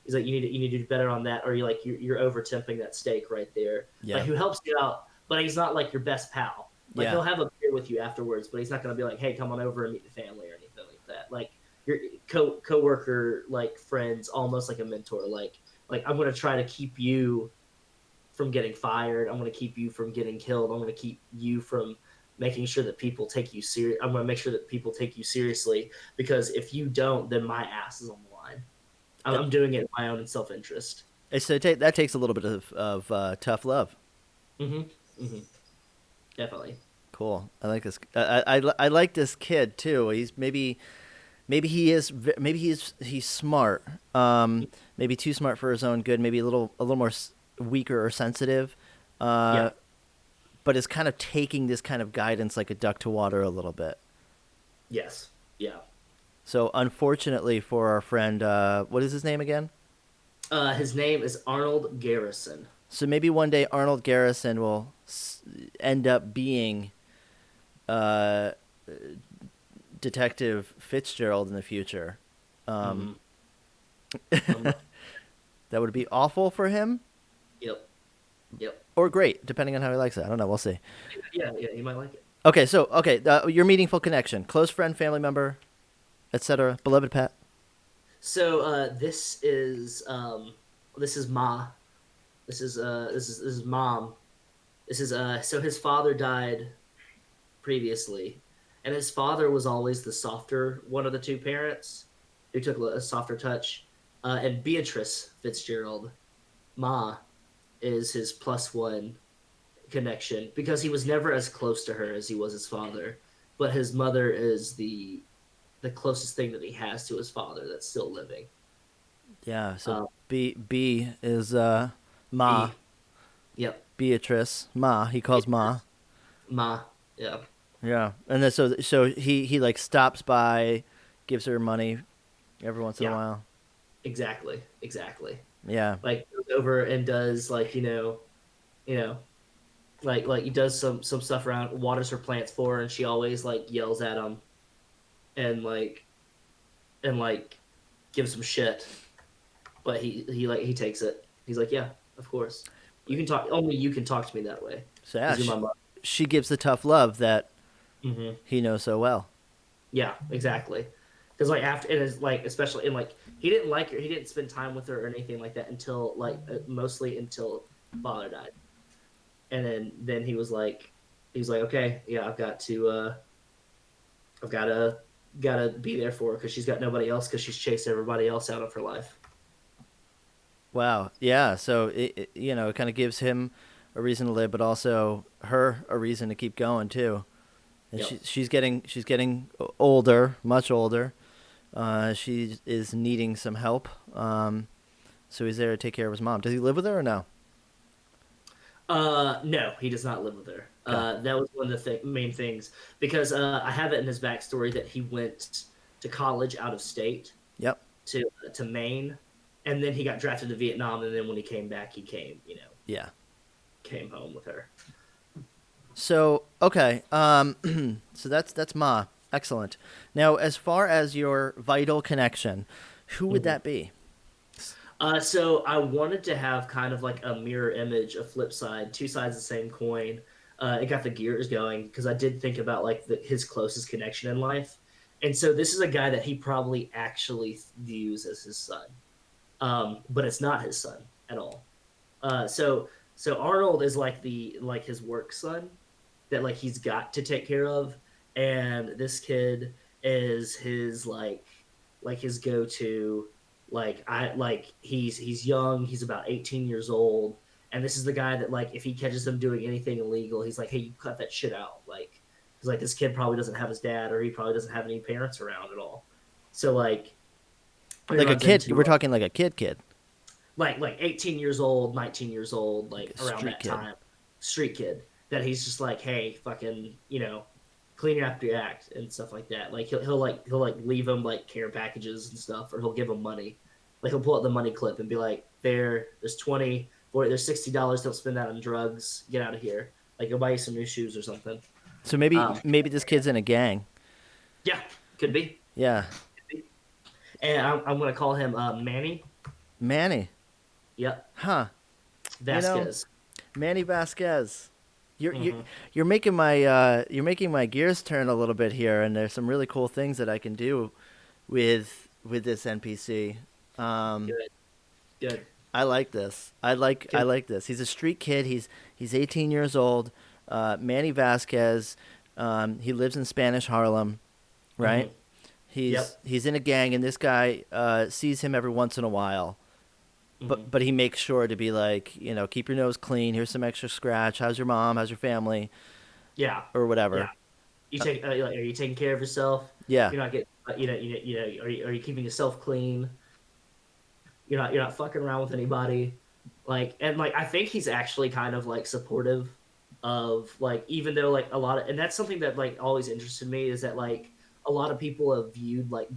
He's like, you need to do better on that, or you're over temping that steak right there. Yeah. Like, who helps you out, but he's not like your best pal. Like, he'll have a beer with you afterwards, but he's not going to be like, hey, come on over and meet the family or anything like that. Like, your co-worker, like, friends, almost like a mentor. Like I'm going to try to keep you from getting fired. I'm going to keep you from getting killed. I'm going to keep you from making sure that people take you serious. I'm going to make sure that people take you seriously, because if you don't, then my ass is on the line. I'm doing it in my own self-interest. So that takes a little bit of tough love. Definitely. Cool. I like this. I like this kid too. He's maybe he's smart. Maybe too smart for his own good. Maybe a little more weaker or sensitive. But is kind of taking this kind of guidance like a duck to water a little bit. Yes. Yeah. So unfortunately for our friend, what is his name again? His name is Arnold Garrison. So maybe one day Arnold Garrison will end up being Detective Fitzgerald in the future. That would be awful for him. Yep. Or great, depending on how he likes it. I don't know. We'll see. Yeah, you might like it. Okay, your meaningful connection, close friend, family member, etc., beloved pet. So this is Ma. This is mom. This is so his father died previously, and his father was always the softer one of the two parents who took a softer touch. And Beatrice Fitzgerald, Ma, is his plus one connection because he was never as close to her as he was his father. But his mother is the closest thing that he has to his father that's still living. Yeah. So Um, B is Ma. B, yep, Beatrice. Ma. He calls Ma. Beatrice, Ma, yeah, Yeah. And then so he like stops by, gives her money every once in a yeah, while. exactly. Yeah. Like goes over and does like you know, like he does some stuff around, waters her plants for her, and she always like yells at him and like gives him shit, but he takes it. He's like, yeah, of course, you can talk. Only you can talk to me that way So yeah, because you're my mom. she gives the tough love that Hmm. he knows so well. Yeah, exactly. Because like after it is like especially in like he didn't like her, he didn't spend time with her or anything like that until like mostly until father died, and then he was like okay, yeah, I've gotta be there for her because she's got nobody else because she's chased everybody else out of her life. Wow. Yeah. So it kind of gives him a reason to live, but also her a reason to keep going too. And Yep. she's getting older, much older. She is needing some help. So he's there to take care of his mom. Does he live with her or no? No, he does not live with her. Okay. That was one of the main things because I have it in his backstory that he went to college out of state Yep. to Maine, and then he got drafted to Vietnam, and then when he came back, he came Yeah. came home with her. So okay. So that's Ma. Excellent. Now, as far as your vital connection, who would Mhm. that be? So I wanted to have kind of like a mirror image, a flip side, two sides of the same coin. It got the gears going because I did think about like his closest connection in life, and so this is a guy that he probably actually views as his son, but it's not his son at all. So Arnold is like his work son that like he's got to take care of, and this kid is his like his go to. Like I like he's young, he's about 18 years old, and this is the guy that like if he catches him doing anything illegal, he's like, hey, you cut that shit out, like because like this kid probably doesn't have his dad or he probably doesn't have any parents around at all. So like he Like a runs kid. into We're talking like a kid. like 18 years old, 19 years old, Like like a around street that kid. time, street kid that he's just like, hey, fucking, clean up your act and stuff like that. Like he'll leave him like care packages and stuff, or he'll give him money. Like he'll pull out the money clip and be like, there's 20, 40, there's $60. Don't spend that on drugs. Get out of here. Like he'll buy you some new shoes or something. So maybe Um, maybe this kid's in a gang. yeah, could be. Yeah. And I'm gonna call him Manny. Manny. Yep, Huh. You know, Vasquez. Manny Vasquez. You're you're Hmm. you're making my gears turn a little bit here, and there's some really cool things that I can do with this NPC. Um, Good, good. I like this. I like this. He's a street kid. He's 18 years old. Manny Vasquez. He lives in Spanish Harlem, right? Hmm. He's Yep. he's in a gang, and this guy sees him every once in a while. Hmm. But he makes sure to be like, keep your nose clean. Here's some extra scratch. How's your mom? How's your family? Yeah, Or yeah. whatever. You take. Like, are you taking care of yourself? Yeah. You're not getting. Are you keeping yourself clean? You're not fucking around with anybody. And like I think he's actually kind of like supportive of like even though like a lot of and that's something that like always interested me is that like a lot of people have viewed like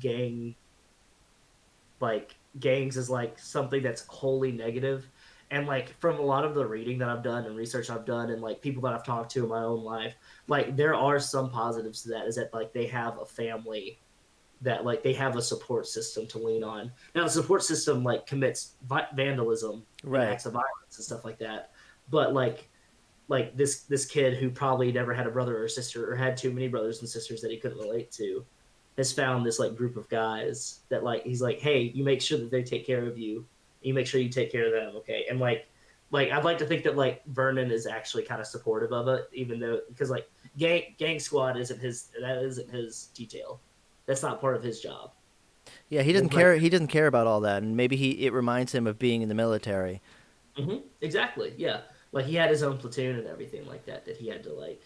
gangs as like something that's wholly negative. And like from a lot of the reading that I've done and research I've done and like people that I've talked to in my own life, like there are some positives to that is that like they have a family that like they have a support system to lean on. Now the support system like commits vandalism and Right. acts of violence and stuff like that. But like this kid who probably never had a brother or sister or had too many brothers and sisters that he couldn't relate to has found this like group of guys that like he's like, hey, you make sure that they take care of you. You make sure you take care of them, okay? And like like I'd like to think that like Vernon is actually kind of supportive of it, even though because like gang squad isn't his detail. That's not part of his job. Yeah, he doesn't Like care. He doesn't care about all that, and maybe it reminds him of being in the military. exactly, yeah. Like he had his own platoon and everything like that he had to like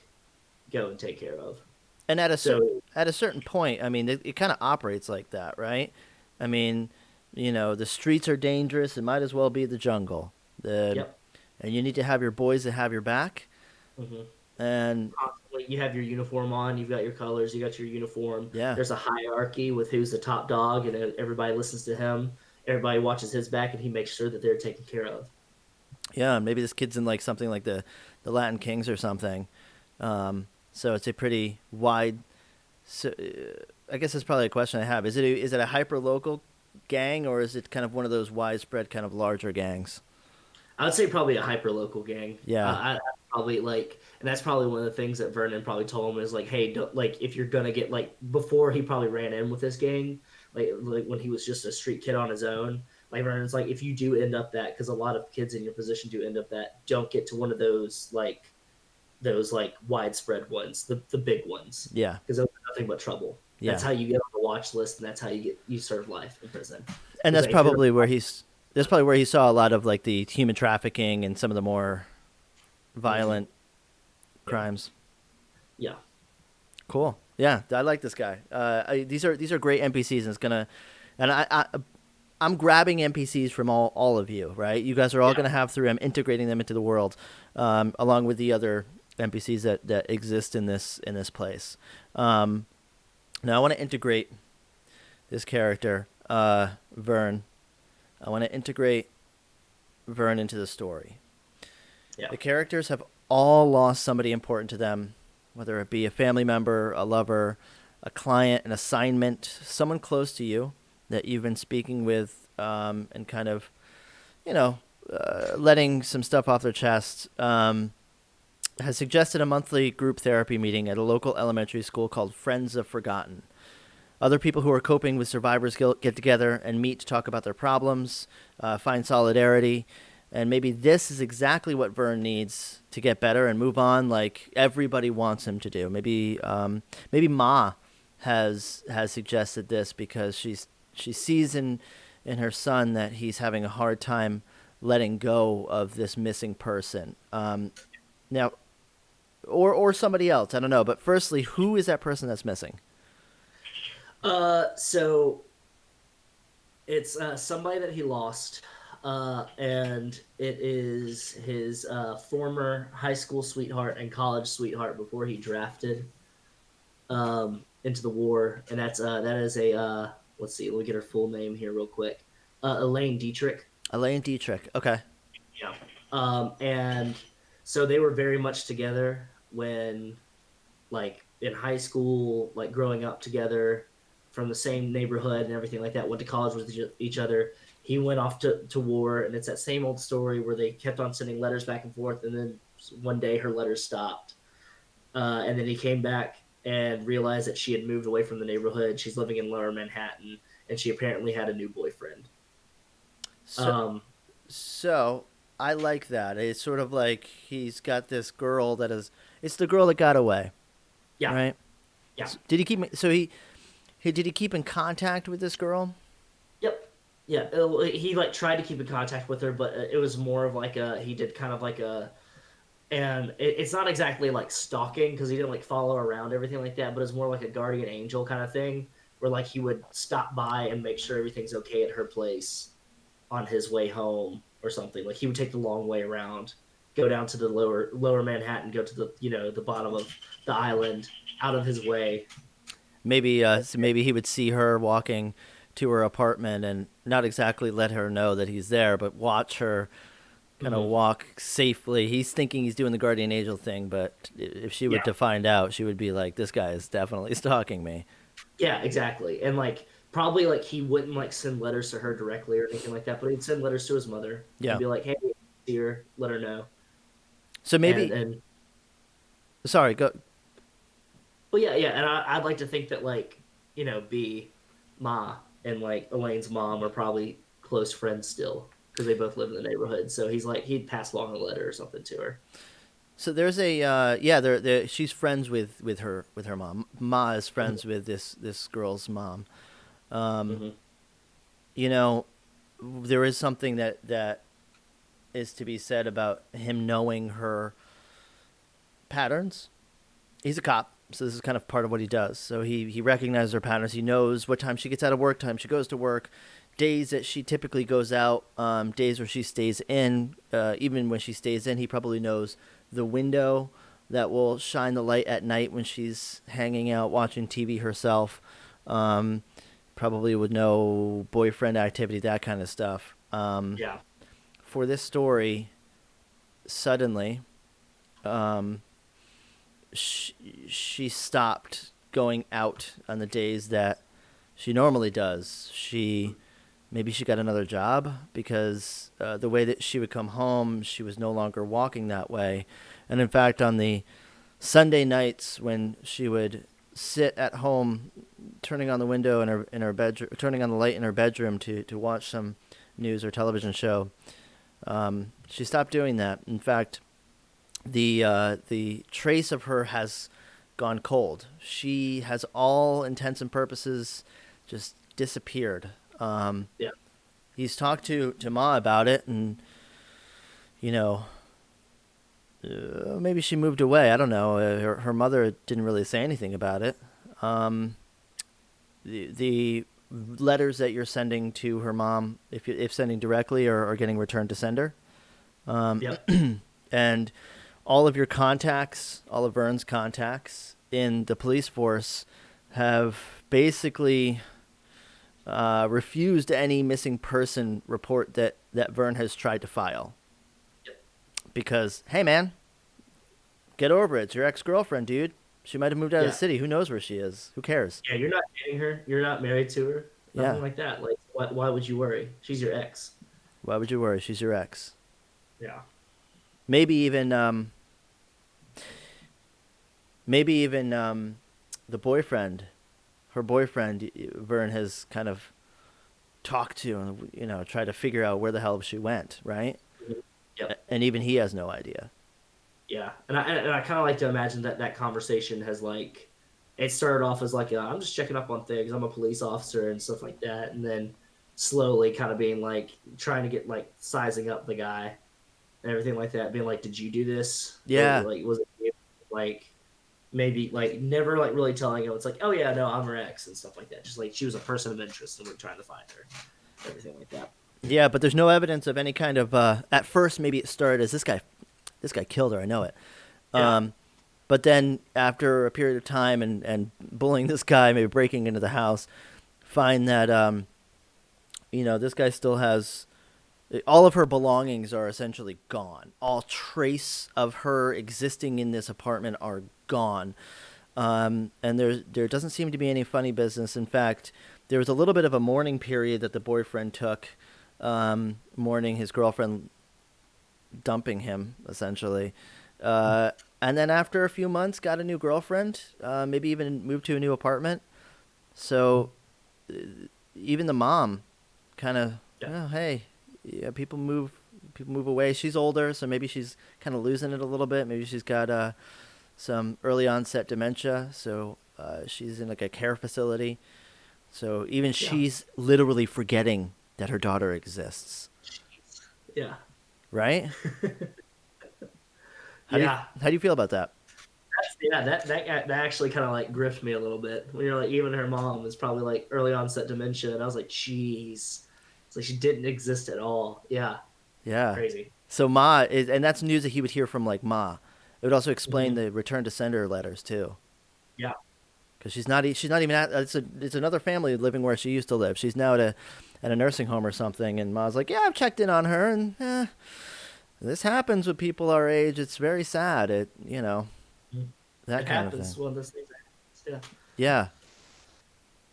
go and take care of. And So at a certain point, I mean, it kind of operates like that, right? I mean, the streets are dangerous. It might as well be the jungle. The yep. And you need to have your boys that have your back. hmm And Constantly, you have your uniform on. You've got your colors. You got your uniform. yeah, There's a hierarchy with who's the top dog, and everybody listens to him. Everybody watches his back, and he makes sure that they're taken care of. yeah. Maybe this kid's in like something like the Latin Kings or something. So it's a pretty wide. So I guess that's probably a question I have. Is it a hyper local gang, or is it kind of one of those widespread kind of larger gangs? I would say probably a hyper local gang. Yeah, I probably like, and that's probably one of the things that Vernon probably told him is like, hey, don't, like if you're gonna get like before he probably ran in with this gang, like when he was just a street kid on his own. Like Vernon's like, if you do end up that, because a lot of kids in your position do end up that, don't get to one of those like widespread ones, the big ones, yeah, because those are nothing but trouble. That's yeah. how you get on the watch list, and that's how you serve life in prison. And Because that's like, if you're probably where he saw a lot of like the human trafficking and some of the more Mhm. violent yeah, crimes. yeah, Cool. Yeah, I like this guy. These are great NPCs, and it's gonna, and I'm grabbing NPCs from all of you, right? You guys are all yeah. gonna have through. I'm integrating them into the world, along with the other NPCs that exist in this place. Um, Now I want to integrate this character, Vern. I want to integrate Vern into the story. Yeah. The characters have all lost somebody important to them, whether it be a family member, a lover, a client, an assignment, someone close to you that you've been speaking with, and kind of, you know, letting some stuff off their chest. Has suggested a monthly group therapy meeting at a local elementary school called Friends of Forgotten. Other people who are coping with survivors guilt get together and meet to talk about their problems, find solidarity, and maybe this is exactly what Vern needs to get better and move on, like everybody wants him to do. Maybe Ma has suggested this because she sees in her son that he's having a hard time letting go of this missing person. Now, or somebody else, I don't know. But firstly, who is that person that's missing? So it's somebody that he lost, and it is his former high school sweetheart and college sweetheart before he drafted into the war, and that is a let's see, let me get her full name here real quick. Elaine Dietrich. Elaine Dietrich. Okay. Yeah. And so they were very much together when like in high school, like growing up together from the same neighborhood and everything like that, went to college with each other. He went off to war, and it's that same old story where they kept on sending letters back and forth, and then one day her letters stopped. And then he came back and realized that she had moved away from the neighborhood. She's living in Lower Manhattan, and she apparently had a new boyfriend. So, Um, so I like that. It's sort of like he's got this girl that is. It's the girl that got away, yeah, right? yeah. Did he keep? So he did he keep in contact with this girl? Yep. Yeah, he like tried to keep in contact with her, but it was more of like a he did kind of like a and it's not exactly like stalking because he didn't like follow around everything like that, but it's more like a guardian angel kind of thing where like he would stop by and make sure everything's okay at her place on his way home or something. Like he would take the long way around, go down to the lower Manhattan, go to the the bottom of the island, out of his way. Maybe he would see her walking to her apartment and not exactly let her know that he's there, but watch her kind of Mm-hmm. walk safely. He's thinking he's doing the guardian angel thing, but if she were Yeah, to find out, she would be like, "This guy is definitely stalking me." yeah, exactly. And like probably like he wouldn't like send letters to her directly or anything like that, but he'd send letters to his mother and Yeah. be like, "Hey, see her, let her know." So And maybe. and Sorry. Go. Well, yeah, yeah, and I'd like to think that like B Ma and like Elaine's mom are probably close friends still. because they both live in the neighborhood. So he's like, he'd pass along a letter or something to her. So there's a she's friends with her mom. Ma is friends with this girl's mom. Mm-hmm. You know, there is something that is to be said about him knowing her patterns. He's a cop, so this is kind of part of what he does. So he recognizes her patterns. He knows what time she gets out of work, time she goes to work, days that she typically goes out, days where she stays in. Even when she stays in, he probably knows the window that will shine the light at night when she's hanging out watching TV herself. Probably would know boyfriend activity, that kind of stuff. Yeah. For this story, suddenly, she stopped going out on the days that she normally does. Maybe she got another job because the way that she would come home, she was no longer walking that way. And in fact, on the Sunday nights when she would sit at home, turning on the window in her bedroom, turning on the light in her bedroom to watch some news or television show, she stopped doing that. In fact, the trace of her has gone cold. She has all intents and purposes just disappeared. Yeah. He's talked to Ma about it, and maybe she moved away. I don't know. Her mother didn't really say anything about it. The letters that you're sending to her mom, if sending directly, are getting returned to sender. Yep. And all of your contacts, all of Vern's contacts in the police force have basically refused any missing person report that Vern has tried to file. Yep. Because, hey, man, get over it. It's your ex-girlfriend, dude. She might have moved out of the city. Who knows where she is? Who cares? Yeah, you're not dating her. You're not married to her. Nothing like that. Like, why would you worry? She's your ex. Why would you worry? She's your ex. Yeah. Maybe even the boyfriend, her boyfriend, Vern has kind of talked to and try to figure out where the hell she went, right? Yep. And even he has no idea. Yeah, and I kind of like to imagine that conversation has like, it started off as like I'm just checking up on things. I'm a police officer and stuff like that, and then slowly kind of being like trying to get like sizing up the guy and everything like that, being like, did you do this? Yeah. Or, like, was it you? Like maybe like never like really telling him. It's like, oh yeah, no, I'm her ex and stuff like that. Just like she was a person of interest and we're trying to find her, everything like that. Yeah, but there's no evidence of any kind of. At first, maybe it started as this guy killed her. I know it. Yeah. But then after a period of time and bullying this guy, maybe breaking into the house, find that this guy still has all of her belongings are essentially gone. All trace of her existing in this apartment are gone. And there doesn't seem to be any funny business. In fact, there was a little bit of a mourning period that the boyfriend took, mourning his girlfriend dumping him, essentially. And then after a few months, got a new girlfriend, maybe even moved to a new apartment. So even the mom kind of, hey, yeah, people move away. She's older, so maybe she's kind of losing it a little bit. Maybe she's got some early onset dementia, so she's in like a care facility. So even she's literally forgetting that her daughter exists. Yeah. Right? How do you feel about that? That actually kind of like gripped me a little bit. When you're like, even her mom is probably like early onset dementia, and I was like, jeez, it's like she didn't exist at all. Yeah. Yeah. Crazy. So and that's news that he would hear from like Ma. It would also explain the return to sender letters too. Yeah. Because she's not even at. It's another family living where she used to live. She's now at a nursing home or something, and Ma's like, yeah, I've checked in on her, and this happens with people our age. It's very sad. That it kind happens of thing. when this thing happens. Yeah.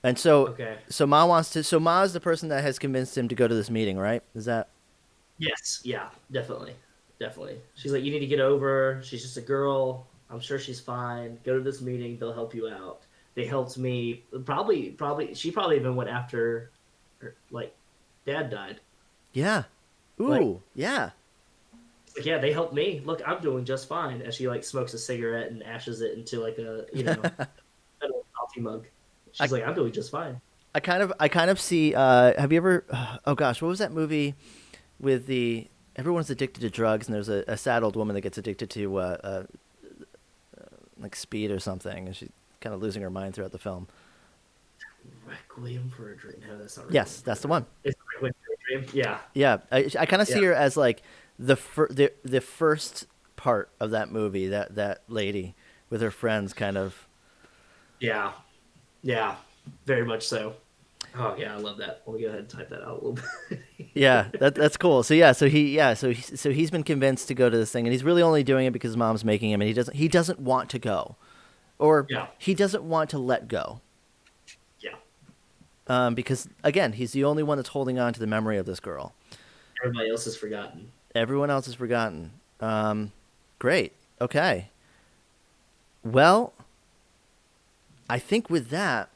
And so, Okay. so Ma wants to. So Ma is the person that has convinced him to go to this meeting, right? Is that? Yes. Yeah. Definitely. She's like, you need to get over her. She's just a girl. I'm sure she's fine. Go to this meeting. They'll help you out. They helped me. She probably even went after her, like, dad died. Yeah. Like, Ooh, yeah. like, yeah, they helped me. Look, I'm doing just fine. As she like smokes a cigarette and ashes it into like a metal coffee mug. I She's like, I'm doing just fine. I kind of see. Have you ever? Oh gosh, what was that movie with the everyone's addicted to drugs and there's a sad old woman that gets addicted to like speed or something, and she's kind of losing her mind throughout the film. Requiem for a Dream. No, that's not Requiem Yes, for that's a the Dream. one. It's Requiem for a Dream. Yeah, Yeah, I kind of yeah, see her as like the first part of that movie, that lady with her friends, kind of. yeah, yeah. Very much so. Oh yeah, I love that. Let me go ahead and type that out a little Yeah, bit. that's cool. So yeah, so he's been convinced to go to this thing, and he's really only doing it because mom's making him, and he doesn't want to go, or Yeah, he doesn't want to let go, yeah. because again, he's the only one that's holding on to the memory of this girl. Everybody else is forgotten. Everyone else is forgotten. Great. Okay. Well, I think with that,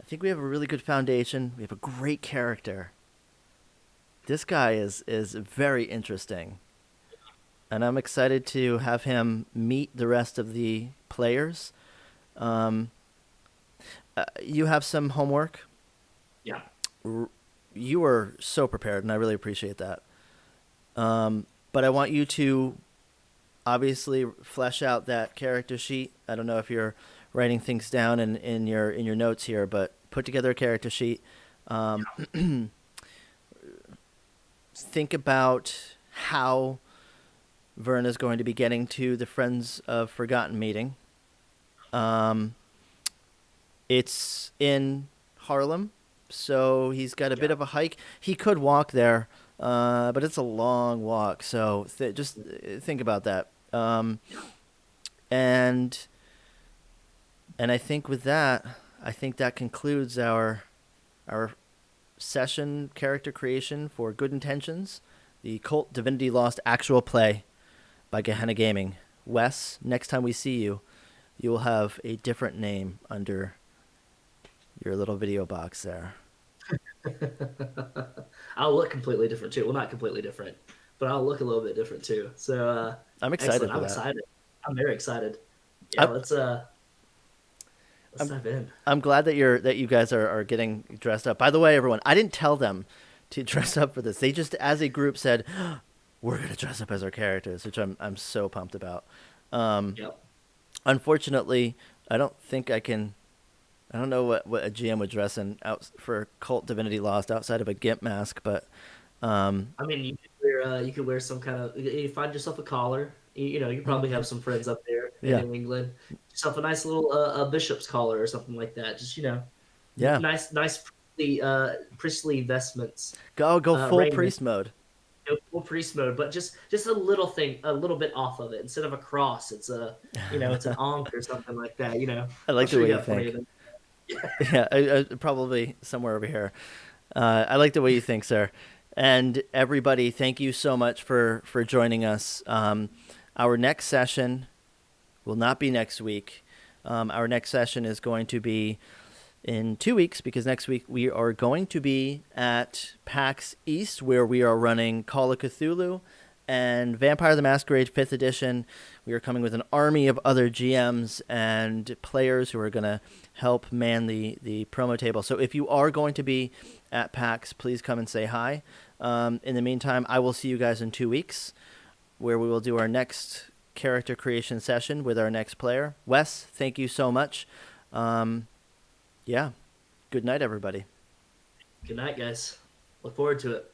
I think we have a really good foundation. We have a great character. This guy is very interesting, and I'm excited to have him meet the rest of the players. Um, you have some homework. Yeah. You are so prepared, and I really appreciate that. But I want you to obviously flesh out that character sheet. I don't know if you're writing things down in your notes here, but put together a character sheet. Um, think about how Verna's going to be getting to the Friends of Forgotten meeting. Um, it's in Harlem, so he's got a bit Yeah. of a hike. He could walk there, but it's a long walk. So just think about that. And I think with that, I think that concludes our session character creation for Good Intentions, the KULT Divinity Lost actual play by Gehenna Gaming. Wes, next time we see you, you will have a different name under your little video box there. I'll look completely different too. Well, not completely different, but I'll look a little bit different too. So I'm excited excellent. for I'm that. excited. I'm very excited. Yeah, I'm, let's I'm dive in. I'm glad that you guys are getting dressed up. By the way, everyone, I didn't tell them to dress up for this. They just, as a group, said we're gonna dress up as our characters, which I'm so pumped about. Um, Yep. Unfortunately, I don't think I can. I don't know what a GM would dress in out for KULT Divinity Lost outside of a gimp mask, but I mean, you could wear some kind of. You find yourself a collar. You probably have some friends up there in yeah, New England. Yourself a nice little a bishop's collar or something like that. Just yeah, nice priestly vestments. go full Raiment. priest mode. Full priest mode, but just a little thing, a little bit off of it. Instead of a cross, it's it's an ankh or something like that. I I'm like the sure way you you got plenty of think. them. Yeah, probably somewhere over here. I like the way you think, sir. And everybody, thank you so much for joining us. Our next session will not be next week. Our next session is going to be in 2 weeks, because next week we are going to be at PAX East, where we are running Call of Cthulhu and Vampire the Masquerade 5th edition. We are coming with an army of other GMs and players who are going to help man the promo table. So if you are going to be at PAX, please come and say hi. In the meantime, I will see you guys in 2 weeks, where we will do our next character creation session with our next player. Wes, thank you so much. Yeah. Good night, everybody. Good night, guys. Look forward to it.